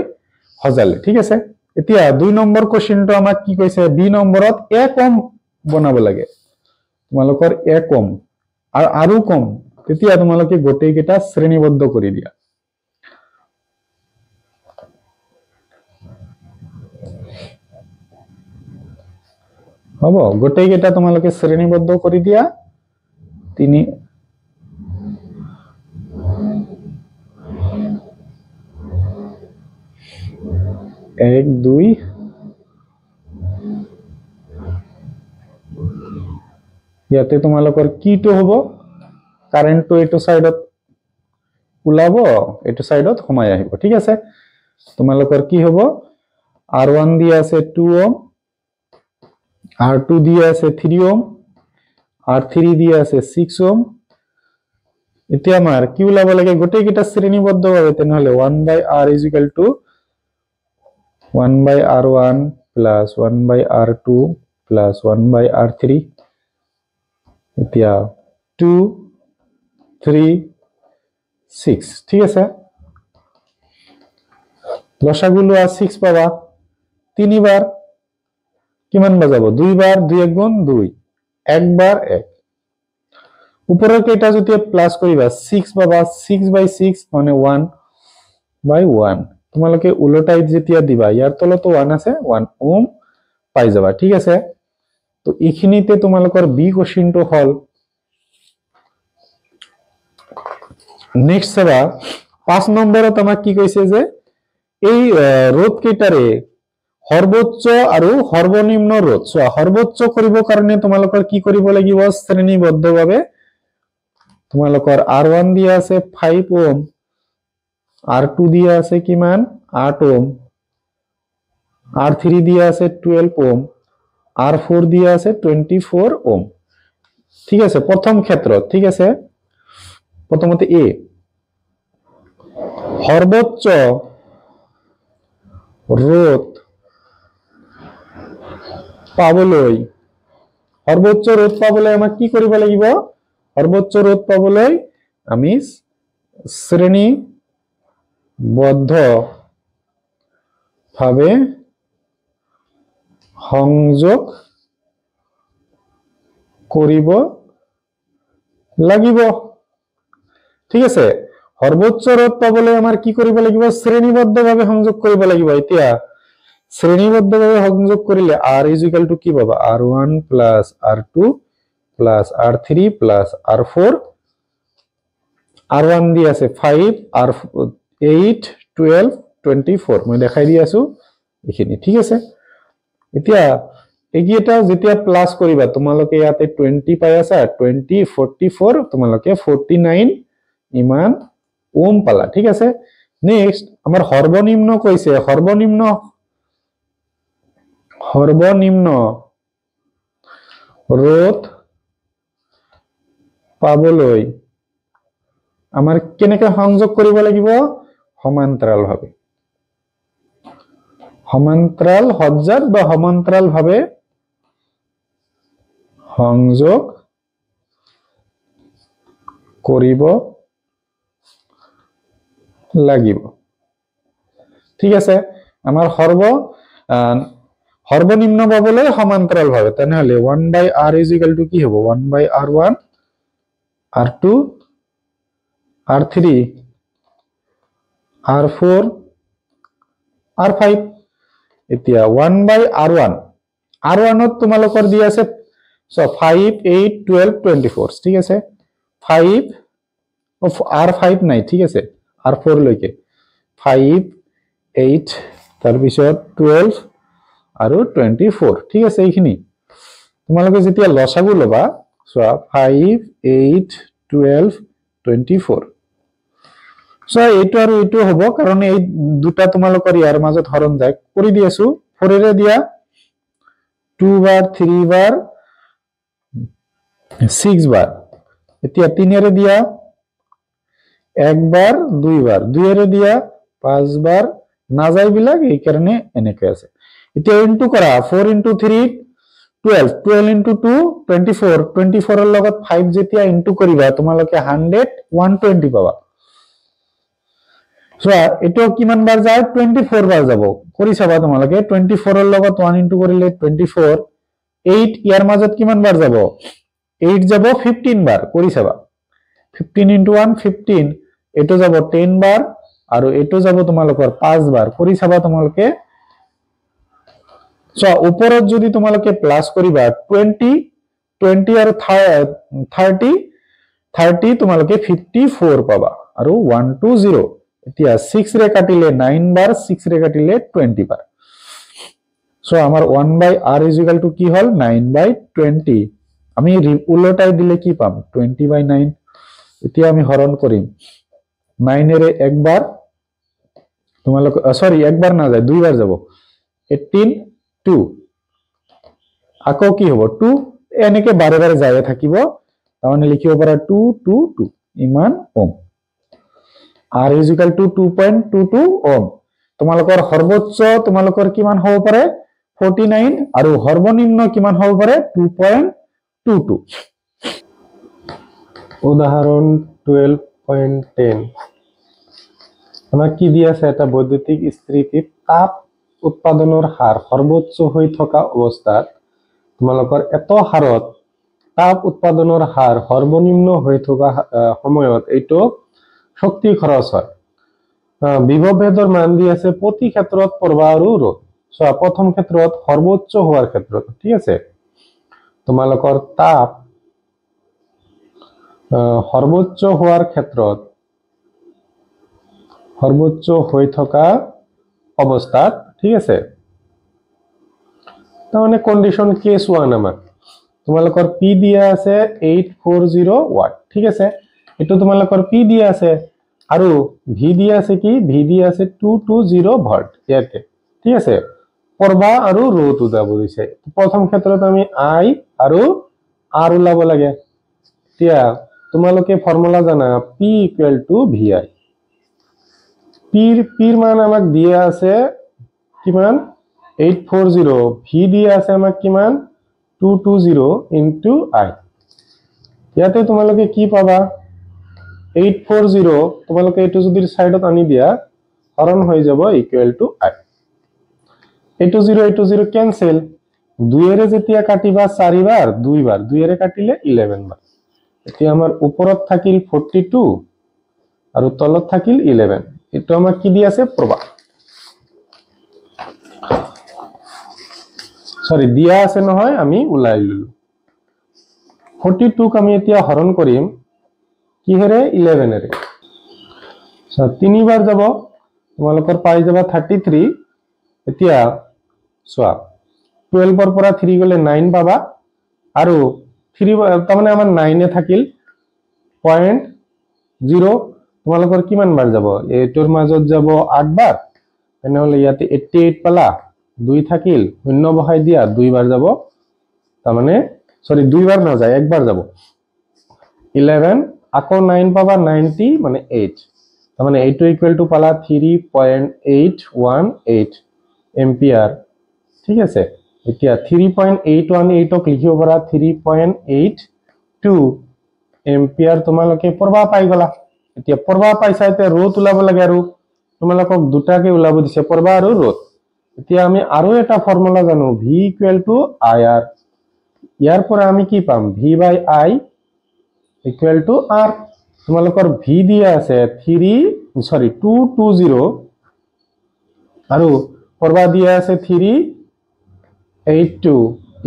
হজালে ঠিক আছে এতিয়া 2 নম্বৰ কোৱেশ্চনটো আমাক কি কৈছে বি নম্বৰত 1 ওহম বনাব লাগে তোমালোকৰ 1 ওহম আৰু কম তেতিয়া তোমালোকে গোটেই কেইটা শ্ৰেণীবদ্ধ কৰি দিয়া হ'ব গোটেই কেইটা তোমালোকে শ্ৰেণীবদ্ধ কৰি দিয়া 3 1 2 ইয়াতে তোমালোকৰ কিটো হ'ব কাৰেন্টটো এটো সাইডত উলাব এটো সাইডত সোমাই আহিব ঠিক আছে তোমালোকৰ কি হ'ব r1 দি আছে 2 ওহম r2 দি আছে 3 ওহম r3 দি আছে 6 ওহম এতিয়া আমাৰ কি উলাব লাগে গোটেই কেইটা শ্ৰেণীবদ্ধভাৱে তেনেহলে 1/r = 1/r1 + 1/r2 + 1/r3 এতিয়া 2 3 6 ঠিক আছে লসাগু লোৱা 6 পাবা 3 বার কিমান বাজাব 2 বার 2 1 গুণ 2 1 বার 1 উপরের কেইটা যদি প্লাস করিবা 6 পাবা 6/6 মানে 1/1 তোমালোকে উলটাই যেতিয়া দিবা ইয়াৰ তলতো 1 আছে 1 ওহম পাই যাবা ঠিক আছে তো এইখিনিতে তোমালোকৰ বি কোশ্চেনটো হল নেক্সট সেবা 5 নম্বৰত আমাক কি কৈছে যে এই ৰোধ কেইটাৰে সৰ্বোচ্চ আৰু সৰ্বনিম্ন ৰোধ সৰ্বোচ্চ কৰিব কাৰণে তোমালোকৰ কি কৰিব লাগিব শ্ৰেণীবদ্ধভাৱে তোমালোকৰ r1 দিয়া আছে 5 ওহম r2 দিয়া আছে কিমান 8 ওহম r3 দিয়া আছে 12 ওহম r4 দিয়া আছে 24 ওহম ঠিক আছে প্ৰথম ক্ষেত্ৰত ঠিক আছে প্ৰথমতে এ সৰ্বোচ্চ ৰোধ পাবলৈ আমাক কি কৰিব লাগিব সৰ্বোচ্চ ৰোধ পাবলৈ আমি শ্ৰেণীবদ্ধ ভাবে সংযোগ কৰিব লাগিব ঠিক আছে সৰ্বোচ্চ ৰোধ পাবলৈ আমাৰ কি কৰিব লাগিব শ্ৰেণীবদ্ধভাৱে সংযোগ কৰিব লাগিব এতিয়া শ্ৰেণীবদ্ধভাৱে সংযোগ কৰিলে r = কি পাবা r1 + r2 + r3 + r4 r1 দি আছে 5 r8 12 24 মই দেখাই দি আছো এইখিনি ঠিক আছে এতিয়া এইকেইটা যেতিয়া প্লাস কৰিবা তোমালোকে ইয়াতে 20 পাই আছা 20 44 তোমালোকে 49 ইমান ওহম পালা ঠিক আছে নেক্সট আমাৰ সৰ্বনিম্ন কৈছে সৰ্বনিম্ন ৰোধ পাবলৈ আমাৰ কেনেকৈ সংযোগ কৰিব লাগিব সমান্তৰালভাৱে সমান্তৰাল সজ্জাত বা সমান্তৰালভাৱে সংযোগ কৰিব লাগিব ঠিক আছে আমাৰ সৰ্বনিম্ন পাবলৈ সমান্তৰালভাৱে তেনেহলে 1/r = কি হ'ব 1/r1 r2 r3 r4 r5 এতিয়া 1/r1 r1 তোমালোকৰ দি আছে 5 8 12 24 ঠিক আছে 5 r5 নাই ঠিক আছে r4 লৈকে 5 8 তাৰ পিছত 12 আৰু 24 ঠিক আছে এইখিনি তোমালোকে যেতিয়া লসাগু লবা চোৱা 5 8 12 24 সো এইটো আৰু এইটো হ'ব কাৰণ এই দুটা তোমালোকৰ ইয়াৰ মাজত হৰণ যায় কৰি দি আছো 4 এৰে দিয়া 2 বাৰ 3 বাৰ 6 বাৰ এতিয়া 3 এৰে দিয়া 1 বাৰ 2 বাৰ 2 এৰে দিয়া 5 বাৰ না যায় বিলাক এই কাৰণে এনেকৈ আছে এতিয়া ইনটু কৰা 4 ইনটু 3 12 12 ইনটু 2 24 24 এৰ লগত 5 যেতিয়া ইনটু কৰিবা তোমালোকে 100 120 পাবা সো এটো কিমান বাৰ যায় 24 বাৰ যাব কৰি চাবা তোমালোকে 24 এৰ লগত 1 ইনটু কৰিলে 24 8 ইয়াৰ মাজত কিমান বাৰ যাব 8 যাব 15 বাৰ কৰি চাবা 15 ইনটু 1 15 এটো যাব 10 বাৰ আৰু এটো যাব তোমালোকৰ 5 বাৰ কৰি চাবা তোমালোকে সো ওপৰত যদি তোমালোকে প্লাস কৰিবা 20 20 আৰু 30 30 তোমালোকে 54 পাবা আৰু 120 এতিয়া 6 ৰে কাটিলে 9 বাৰ 6 ৰে কাটিলে 20 বাৰ সো আমাৰ 1 বাই r ইজ ইকুয়াল টু কি হল 9 বাই 20 আমি উল্টাই দিলে কি পাম 20 বাই 9 এতিয়া আমি হৰণ কৰিম 9 এৰে একবাৰ তোমালোক সৰি একবাৰ না যায় দুইবাৰ যাব 18 2 আকৌ কি হ'ব 2 এনেকে বাৰে বাৰে যায় থাকিব তাৰমানে লিখিব পাৰা 2 2 2 ইমান ওম r is equal to 2.22 ওম তোমালোকৰ সৰ্বোচ্চ তোমালোকৰ কিমান হ'ব পাৰে 49 আৰু সৰ্বনিম্ন কিমান হ'ব পাৰে 2.22 উদাহৰণ 12.10 আমাক কি দিয়া আছে এটা বৈদ্যুতিক ইস্ত্ৰিটিত তাপ উৎপাদনৰ হাৰ সৰ্বোচ্চ হৈ থকা অৱস্থাত তোমালোকৰ এত হাৰত তাপ উৎপাদনৰ হাৰ সৰ্বনিম্ন হৈ থকা সময়ত এইটো শক্তি খৰচ হয় বিভৱ ভেদৰ মান দি আছে প্ৰতি ক্ষেত্ৰত প্ৰবাহ আৰু ৰোধ সো প্ৰথম ক্ষেত্ৰত সৰ্বোচ্চ হোৱাৰ ক্ষেত্ৰত ঠিক আছে তোমালোকৰ তাপ সৰ্বোচ্চ হোৱাৰ ক্ষেত্ৰত সর্বোচ্চ হৈ থকা অবস্থাত ঠিক আছে তাহলে কন্ডিশন কেস 1 আমাক তোমালোকৰ পি দিয়া আছে 840 ওয়াট ঠিক আছে এটো তোমালোকৰ পি দিয়া আছে আৰু ভি দিয়া আছে কি ভি দিয়া আছে 220 ভোল্ট ইয়াতে ঠিক আছে প্ৰবাহ আৰু ৰোধ উদাব দিছে প্ৰথম ক্ষেত্ৰত আমি আই আৰু আৰ উলাব লাগে এতিয়া তোমালোকে ফৰ্মুলা জানা পি ইকুয়াল টু ভি আই পিৰ মান আমাক দিয়া আছে কিমান 840 ভি দিয়া আছে আমাক কিমান 220 ইনটু আই ইয়াতে তোমালোকে কি পাবা 840 তোমালোকে এটো যদি সাইডত আনি দিয়া হৰণ হৈ যাব ইকুয়াল টু আই 820 ক্যান্সেল 2 এৰে যেতিয়া কাটিবা 4 বাৰ 2 বাৰ 2 এৰে কাটিলে 11 বাৰ এতিয়া আমাৰ ওপৰত থাকিল 42 আৰু তলত থাকিল 11 এটো আমাক কি দি আছে প্রবাহ সরি দিয়া আছে নহয় আমি উলাই ললো 42 ক আমি এতিয়া হৰণ কৰিম কি হেৰে 11 এৰে সো তিনিবাৰ যাব তোমালোকৰ পাই যাবা 33 এতিয়া সোয়া 12 ৰ পৰা 3 গলে 9 পাবা আৰু 3 তাৰমানে আমাৰ 9 এ থাকিল 0.0 তোমালোকৰ কিমান বাৰ যাব এটোৰ মাজত যাব 8 বাৰ এনেহলে ইয়াতে 88 পালা 2 থাকিল শূন্য বহাই দিয়া 2 বাৰ যাব তাৰমানে সৰি 2 বাৰ না যায় একবাৰ যাব 11 আকৌ 9 পাবা 90 মানে 8 তাৰমানে এইটো ইকুয়াল টু পালা 3.818 এম্পিয়াৰ ঠিক আছে এতিয়া 3.818 ক লিখিব পাৰা 3.82 এম্পিয়াৰ তোমালোকে প্ৰবাহ পাই গলা এতিয়া প্ৰবাহ পাইছা এতিয়া ৰোধ উলাব লাগে আৰু তোমালোকক দুটাকে উলাব দিছে প্ৰবাহ আৰু ৰোধ এতিয়া আমি আৰু এটা ফৰ্মুলা জানো v ইকুয়াল টু ir ইয়াৰ পৰা আমি কি পাম v by i equal to r তোমালোকৰ v দিয়া আছে 220 আৰু প্ৰবাহ দিয়া আছে 382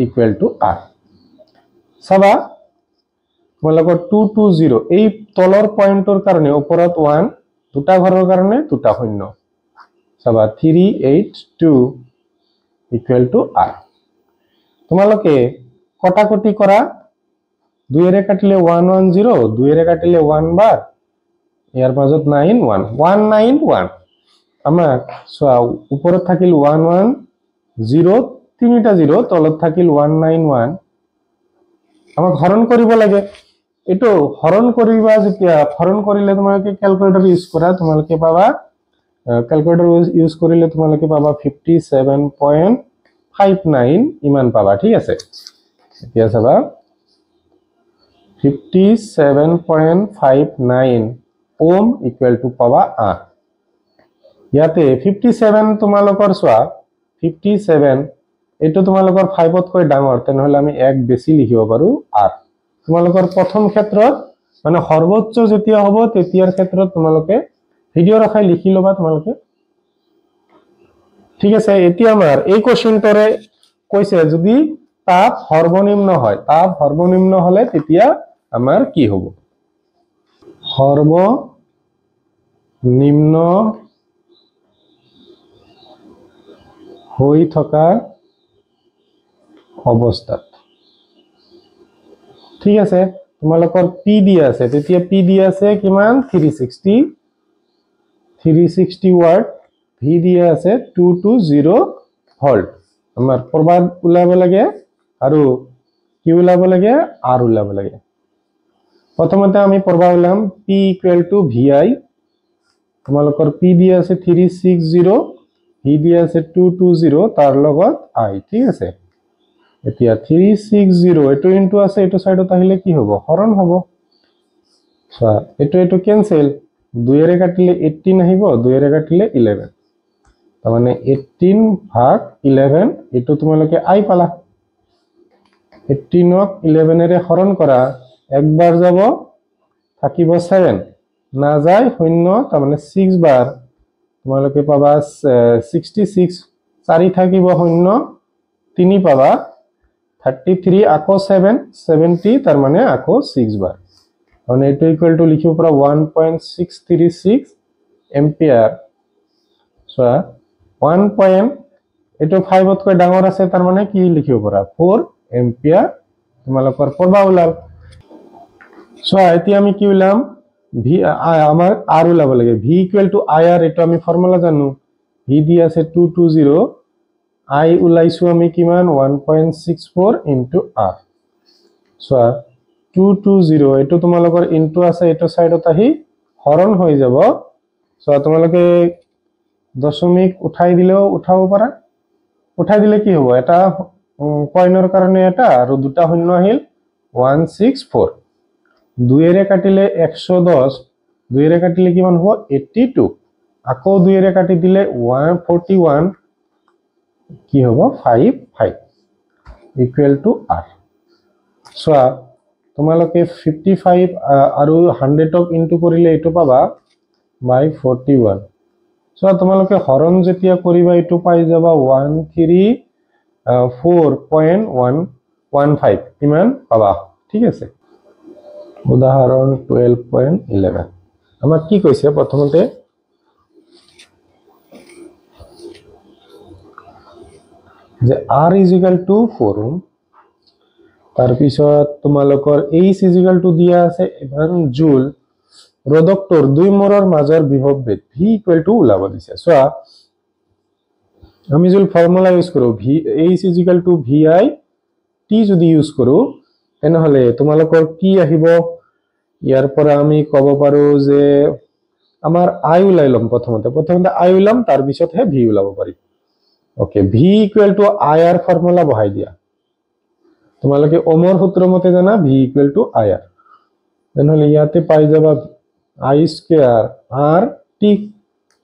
ইকুয়াল টু r সবা তোমালোকৰ 220 এই তলৰ পয়েন্টৰ কাৰণে ওপৰত 1 দুটা ঘৰৰ কাৰণে দুটা শূন্য সবা 382 ইকুয়াল টু r তোমালোকে কটাকটি কৰা 2 এৰে কাটিলে 110 2 এৰে কাটিলে 1 বাৰ ইয়াৰ মাজত 9 1 191 আমাৰ চোৱা ওপৰত থাকিল 11 0 তিনিটা 0 তলত থাকিল 191 আমাক হৰণ কৰিব লাগে এটো হৰণ কৰিবা যেতিয়া হৰণ কৰিলে তোমালোকে ক্যালকুলেটৰ ইউজ কৰা তোমালোকে পাবা ক্যালকুলেটৰ ইউজ কৰিলে তোমালোকে পাবা 57.59 ইমান পাবা ঠিক আছে এতিয়া চাবা 57.59 ওম ইকুয়াল টু পাবা 8 ইয়াতে 57 তোমালোকৰ চোৱা 57 এটো তোমালোকৰ 5 তকৈ ডাঙৰ তেনেহলে আমি এক বেছি লিখিব পাৰো 8 তোমালোকৰ প্ৰথম ক্ষেত্ৰত মানে সৰ্বোচ্চ যেতিয়া হ'ব তেতিয়াৰ ক্ষেত্ৰত তোমালোকে ভিডিও ৰখাই লিখি লবা তোমালোকে ঠিক আছে এতিয়া আমাৰ এই কোশ্চেনটোৰে কৈছে যদি তাপ সৰ্বনিম্ন হলে তেতিয়া আমাৰ কি হ'ব সৰ্বনিম্ন হৈ থকা অৱস্থাত ঠিক আছে তোমালোকৰ পি দিয়া আছে তেতিয়া পি দিয়া আছে কিমান 360 ওয়াট ভি দিয়া আছে 220 ভোল্ট আমাৰ প্ৰবাহ ওলাব লাগে আৰু কি ওলাব লাগে আৰ ওলাব লাগে প্ৰথমতে আমি প্ৰবাহ ওলাম পি ইকুয়াল টু ভিআই তোমালোকৰ পি দিয়া আছে 360 ভি দিয়া আছে 220 তাৰ লগত আই ঠিক আছে এতিয়া 360 এটো ইনটু আছে এটো সাইডত আহিলে কি হ'ব হৰণ হ'ব সো এটো ক্যান্সেল 2 এৰে কাটিলে 18 আহিব 2 এৰে কাটিলে 11 তাৰ মানে 18 ভাগ 11 এটো তোমালোকে আই পালা 18 ক 11 এৰে হৰণ কৰা একবাৰ যাব থাকিব 7 না যায় শূন্য তাৰ মানে 6 বাৰ তোমালোকে পাবা 66 4 থাকিব শূন্য 3 পাবা 33 আকৌ 7 70 তাৰ মানে আকৌ 6 বাৰ মানে এটো ইকুয়াল টু লিখিব পৰা 1.636 এম্পিয়াৰ সো 1 পয়েন্ট এটো 5 তকৈ ডাঙৰ আছে তাৰ মানে কি লিখিব পৰা 4 এম্পিয়াৰ তোমালোকৰ প্ৰবাহ ওলাল সো এতিয়া আমি কি ওলাম ভি আমাৰ আর ওলাব লাগে ভি ইকুয়াল টু আই আর এটো আমি ফর্মুলা জানো ভি দি আছে 220 আই ওলাইছো আমি কিমান 1.64 ইনটু আর সো 220 এটো তোমালোকৰ ইনটু আছে এটো সাইডত আহি হৰণ হৈ যাব সো তোমালোকে দশমিক উঠাই দিলেও উঠাব পাৰা উঠাই দিলে কি হ'ব এটা পয়েন্টৰ কাৰণে এটা আৰু দুটা শূন্য আহিল 164 2 এৰে কাটিলে 110 2 এৰে কাটিলে কিমান হ'ব 82 আকৌ 2 এৰে কাটি দিলে 141 কি হ'ব 55 ইকুয়াল টু r সো তোমালোকে 55 আৰু 100 ক ইনটু কৰিলে এটো পাবা বাই 41 সো তোমালোকে হৰণ যেতিয়া কৰিবা এটো পাই যাবা 134.115 ইমান পাবা ঠিক আছে উদাহৰণ 12.11 আমাক কি কৈছে প্ৰথমতে যে r is equal to 4 ohm তাৰ পিছত তোমালোকৰ h is equal to দিয়া আছে 1 জুল ৰোধকটোৰ দুই মূৰৰ মাজৰ বিভৱ ভেদ v equal to ওলাব দিছে সো আমি যদি ফৰ্মুলা ইউজ কৰো v h is equal to vi t যদি ইউজ কৰো তেনেহলে তোমালোকৰ কি আহিব ইয়াৰ পৰা আমি কব পাৰো যে আমাৰ i ওলাইলম প্ৰথমতে i ওলাম তাৰ পিছতহে v ওলাব পাৰি okay v equal to ir formula বহাই দিয়া তোমালোকে ওমৰ সূত্ৰ মতে জানা v equal to ir তেনেহলে ইয়াতে পাই যাবা i square r t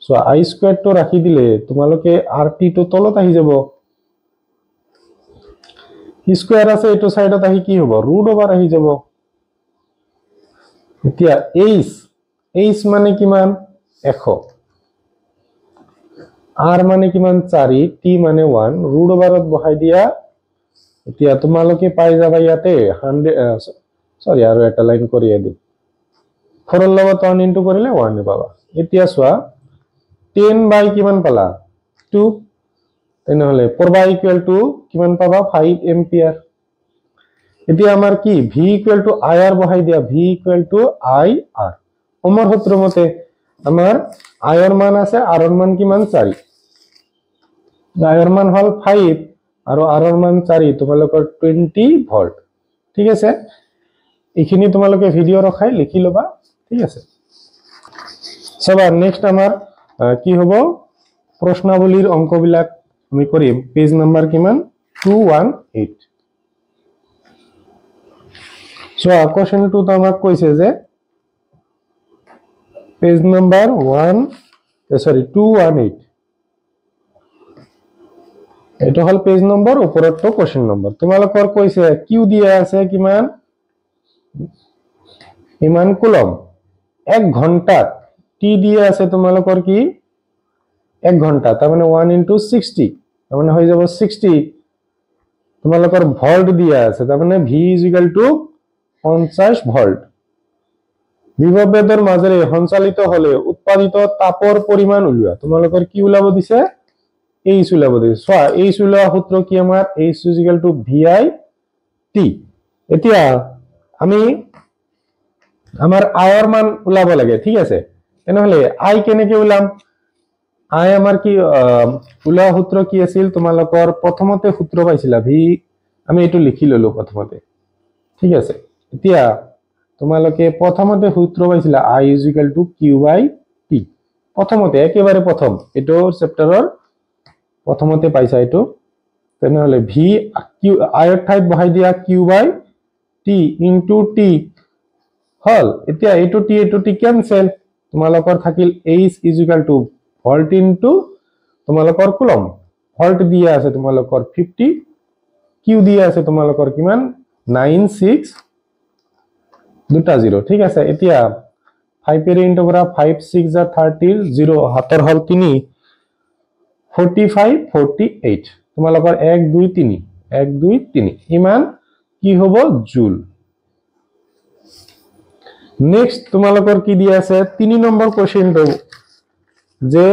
so i square তো ৰাখি দিলে তোমালোকে r t তো তলত আহি যাব স্কয়াৰ আছে এটো সাইডত আহি কি হ'ব ৰুট ওভাৰ আহি যাব এতিয়া h মানে কিমান 100 r মানে কিমান 4 t মানে 1 ৰুট ওভাৰত বহাই দিয়া এতিয়া তোমালোকে পাই যাবা ইয়াতে 100 সৰি আৰু এটা লাইন কৰিয়ে দিম 4 ৰ লগত 1 ইনটু কৰিলে 1 পাবা এতিয়া চোৱা 10 বাই কিমান পালা 2 তেনেহলে প্ৰবাহ ইকুয়াল টু কিমান পাবা 5 এম্পিয়াৰ এতিয়া আমাৰ কি v ইকুয়াল টু ir বহাই দিয়া v ইকুয়াল টু ir ওমৰ সূত্ৰ মতে আমাৰ আয়ৰ মান আছে আৰৰ মান কিমান 4 আয়ৰ মান হল 5 আৰু আৰৰ মান 4 তোমালোকৰ 20 ভোল্ট ঠিক আছে এইখিনি তোমালোকে ভিডিও ৰখাই লিখি লবা ঠিক আছে সবা নেক্সট আমাৰ কি হ'ব প্ৰশ্নাৱলীৰ অংকবিলাক আমি কৰিম পেজ নাম্বাৰ কিমান 218 সো কোশ্চেন 2 তো আমাক কৈছে যে পেজ নাম্বাৰ 218 এটা হল পেজ নম্বৰ ওপৰতো কোশ্চেন নম্বৰ তোমালোকৰ কৈছে কিউ দিয়া আছে কিমান ইমান কুলম 1 ঘন্টাত টি দিয়া আছে তোমালোকৰ কি 1 ঘন্টা তাৰ মানে 1 * 60 তাৰ মানে হৈ যাব 60 তোমালোকৰ ভোল্ট দিয়া আছে তাৰ মানে v = 50 ভোল্ট বিভব ভেদৰ মাজেৰে সঞ্চালিত হলে উৎপাদিত তাপৰ পৰিমাণ উলিওৱা তোমালোকৰ কি উলাব দিছে H উলাব দিছে সো H উলোৱা সূত্ৰ কি আমাৰ H = VI T এতিয়া আমি আমাৰ আয়ৰ মান উলাব লাগে ঠিক আছে তেনেহলে আই কেনেকে উলাম আই আমাৰ কি উলোৱা সূত্ৰ কি আছিল তোমালোকৰ প্ৰথমতে সূত্ৰ পাইছিলা ভি আমি এটো লিখি ললো প্ৰথমতে ঠিক আছে এতিয়া তোমালোকে প্ৰথমতে সূত্ৰ পাইছিলা I = Q/T প্ৰথমতে একেবাৰে প্ৰথম এটো চেপ্টাৰৰ প্ৰথমতে পাইছা এটো তেনেহলে v q আয়ৰ ঠাইত বহাই দিয়া Q/T * T হল এতিয়া এটো টি ক্যান্সেল তোমালোকৰ থাকিল H = ভোল্ট ইনটু তোমালোকৰ কুলম ভোল্ট দিয়া আছে তোমালোকৰ 50 কিউ দিয়া আছে তোমালোকৰ কিমান 9620 ঠিক আছে এতিয়া 5 এৰ ইনটু কৰা 5 6 * 30 0 হাতৰ হল 3 45 48 তোমালোকৰ 1 2 3 1 2 3 ইমান কি হ'ব জুল নেক্সট তোমালোকৰ কি দিয়া আছে 3 নম্বৰ কোশ্চেনটো যে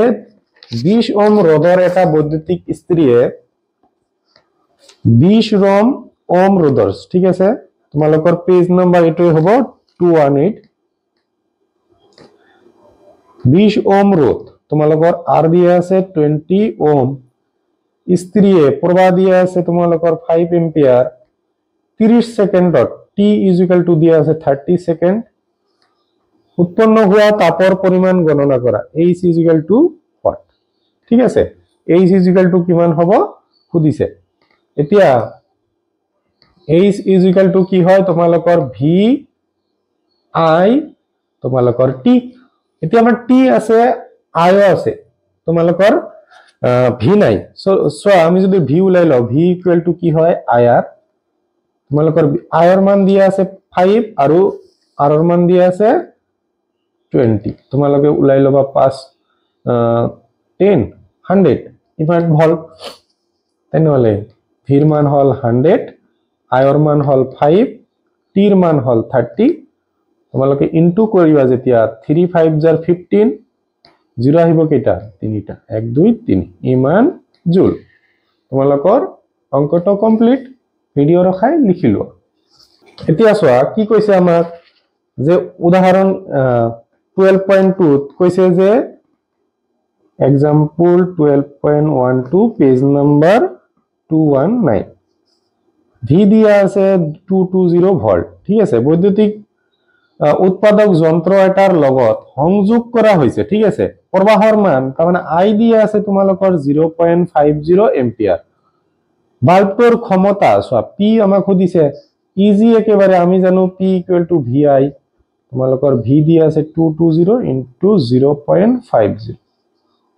20 ওহম ৰোধৰ এটা বৈদ্যুতিক ইস্ত্ৰিয়ে 20 ওহম ৰোধৰ ঠিক আছে তোমালোকৰ পেজ নাম্বাৰ এটোই হ'ব 218 20 ওহম ৰোধ তোমালোকৰ আৰ দিয়া আছে 20 ওহম ইস্ত্ৰিয়ে প্ৰবাহ দিয়া আছে তোমালোকৰ 5 এম্পিয়াৰ 30 সেকেন্ডত t = দিয়া আছে 30 সেকেন্ড উৎপন্ন হোৱা তাপৰ পৰিমাণ গণনা কৰা H = what ঠিক আছে H = কিমান হ'ব খুদিছে এতিয়া H = কি হয় তোমালোকৰ V I তোমালোকৰ T এতিয়া আমাৰ T আছে I আছে তোমালোকৰ V নাই সো আমি যদি V উলাই লও V = কি হয় IR তোমালোকৰ I ৰ মান দিয়া আছে 5 আৰু R ৰ মান দিয়া আছে 20 তোমালোকে উলাই লবা 5 10 100 ইমান ভোল্ট তেনেহলে V ৰ মান হল 100 I ৰ মান হল 5 T ৰ মান হল 30 তোমালোকে ইনটু কৰিবা যেতিয়া 3 5 * 15 0 আহিব কেটা তিনিটা 1 2 3 ইমান জুল তোমালোকৰ অংকটো কমপ্লিট ভিডিও ৰখাই লিখিলো এতিয়া চোৱা কি কৈছে আমাক যে উদাহৰণ 12.2 কৈছে যে এক্সাম্পল 12.12 পেজ নাম্বার 219 ভি দিয়া আছে 220 ভোল্ট ঠিক আছে বৈদ্যুতিক উৎপাদক যন্ত্র এটাৰ লগত সংযোগ কৰা হৈছে ঠিক আছে প্ৰবাহৰ মান তাৰ মানে আই দিয়া আছে তোমালোকৰ 0.50 এম্পিয়াৰ বাল্বটোৰ ক্ষমতা সো পি আমাক খুদিছে ইজি একেবাৰে আমি জানো পি = VI তোমালোকৰ ভি দিয়া আছে 220 * 0.50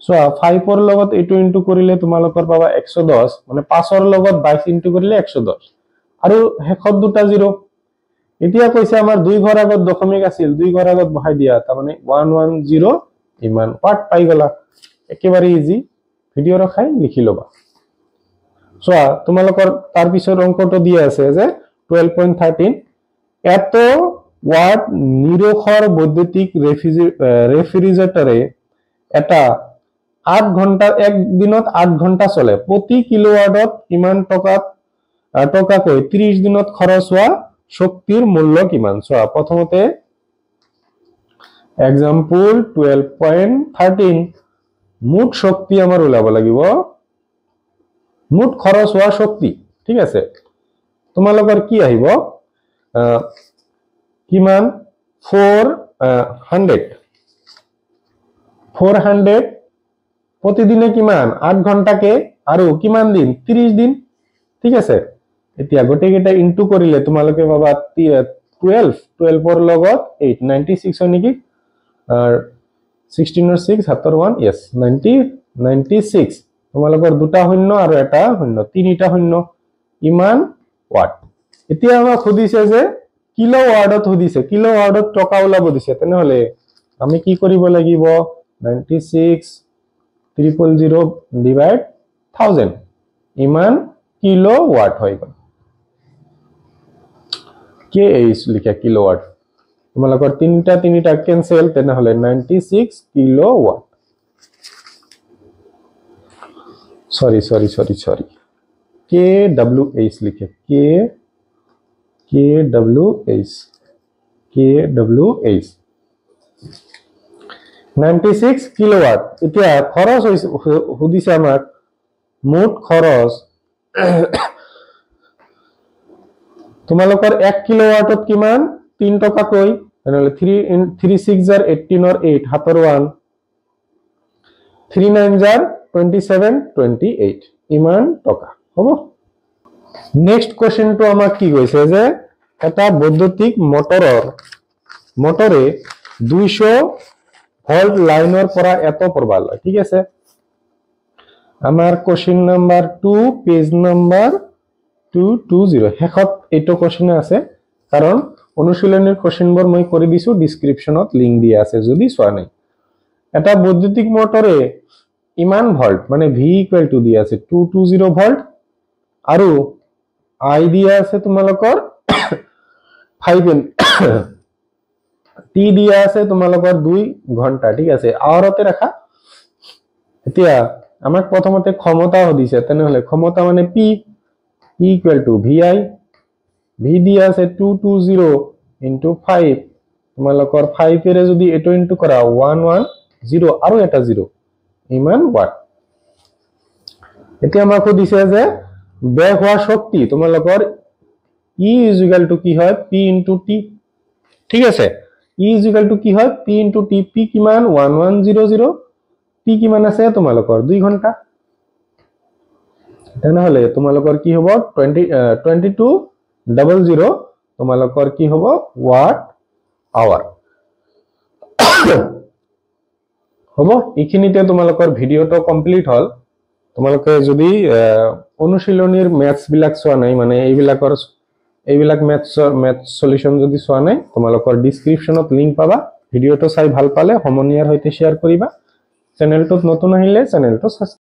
সো 5 ৰ লগত এটো ইনটু কৰিলে তোমালোকৰ পাবা 110 মানে 5 ৰ লগত 22 ইনটু কৰিলে 110 আৰু হেকত দুটা 0 এতিয়া কৈছে আমাৰ দুই ঘৰ আগত দশমিক আছিল দুই ঘৰ আগত বহাই দিয়া তাৰ মানে 110 ইমান ওয়াট পাই গলা একেবাৰে ইজি ভিডিও ৰখাই লিখি লবা সো তোমালোকৰ তাৰ পিছৰ অংকটো দিয়া আছে যে 12.13 এত ওয়াট নিৰখৰ বৈদ্যুতিক ৰেফ্ৰিজাৰেটৰে এটা 8 ঘন্টা এক দিনত 8 ঘন্টা চলে প্ৰতি কিলোওয়াটত ইমান টকাকৈ 30 দিনত খৰচ হোৱা শক্তিৰ মূল্য কিমান সো প্ৰথমতে এক্সাম্পল 12.13 মুঠ শক্তি আমাৰ ওলাব লাগিব মুঠ খৰচ হোৱা শক্তি ঠিক আছে তোমালোকৰ কি আহিব কিমান 400 প্ৰতিদিনে কিমান 8 ঘণ্টাকে আৰু কিমান দিন 30 দিন ঠিক আছে এতিয়া গোটেইকেইটা ইনটু কৰিলে তোমালোকে পাবা 12 ৰ লগত 8 96 হয় নেকি আৰ 16 ৰ 6 হাতৰ 1 yes 96 তোমালোকৰ দুটা শূন্য আৰু এটা শূন্য তিনিটা শূন্য ইমান ওয়াট এতিয়া আমাক খুদিছে যে কিলো ওয়াটত খুদিছে কিলো ওয়াটত টকা ওলাব দিছে তেনেহলে আমি কি কৰিব লাগিব 96 000 ডিভাইড 1000 ইমান কিলো ওয়াট হয় গল কে এইচ লিখা কিলো ওয়াট তোমালোকৰ তিনিটা ক্যান্সেল তেনেহলে 96 কিলো ওয়াট সৰি কে ডব্লিউ এইচ লিখে কে ডব্লিউ এইচ 96 কিলোৱাট এতিয়া খৰচ হুদিছে আমাক মুঠ খৰচ তোমালোকৰ 1 কিলোৱাটত কিমান 3 টকা কৈ তেনেহলে 3 6 জাৰ 18 ৰ 8 হাতৰ 1 3 9 জাৰ 27 28 ইমান টকা হ'ব নেক্সট কোৱেশ্চনটো আমাক কি কৈছে যে এটা বৈদ্যুতিক মটৰে 200 ভোল্ট লাইনৰ পৰা এত প্ৰবাহ লয় ঠিক আছে আমাৰ কোৱেশ্চন নাম্বাৰ 2 পেজ নাম্বাৰ 220 হেকত এটো কোৱেশ্চন আছে কাৰণ অনুশীলনীৰ কোৱেশ্চনবোৰ মই কৰি দিছো ডেসক্ৰিপচনত লিংক দিয়া আছে যদি চোৱা নাই এটা বৈদ্যুতিক মটৰে ইমান ভোল্ট মানে V ইকুৱেল টু দিয়া আছে 220 ভোল্ট আৰু I দিয়া আছে তোমালোকৰ 5 T দিয়া আছে তোমালোকৰ 2 ঘন্টা ঠিক আছে আওৰতে ৰাখা এতিয়া আমাক প্ৰথমতে ক্ষমতা দিছে তেনেহলে ক্ষমতা মানে P equal to VI V দিয়া আছে 220 ইনটু 5 তোমালোকৰ 5 এৰে যদি এটো ইনটু কৰা 110 আৰু এটা 0 ইমান ওয়াট এতিয়া আমাক দিছে যে ব্যয় হোৱা শক্তি তোমালোকৰ E ইজ ইকুয়াল টু কি হয় P ইনটু T ঠিক আছে E ইজ ইকুয়াল টু কি হয় P ইনটু T P কিমান 1100 T কিমান আছে তোমালোকৰ 2 ঘন্টা তেনেহলে তোমালোকৰ কি হ'ব 2200 তোমালোকৰ কি হ'ব ওয়াট আৱাৰ হ'ব এইখিনিতে তোমালোকৰ ভিডিওটো কমপ্লিট হল তোমালোকে যদি অনুশীলনীৰ ম্যাথছ বিলাক চোৱা নাই মানে এইবিলাক ম্যাথ সলিউশন যদি চোৱা নাই তোমালোকৰ ডেসক্ৰিপচনত লিংক পাবা ভিডিওটো চাই ভাল পালে সমনীয়াৰ সৈতে শেয়াৰ কৰিবা চেনেলটোত নতুন আহিলে চেনেলটো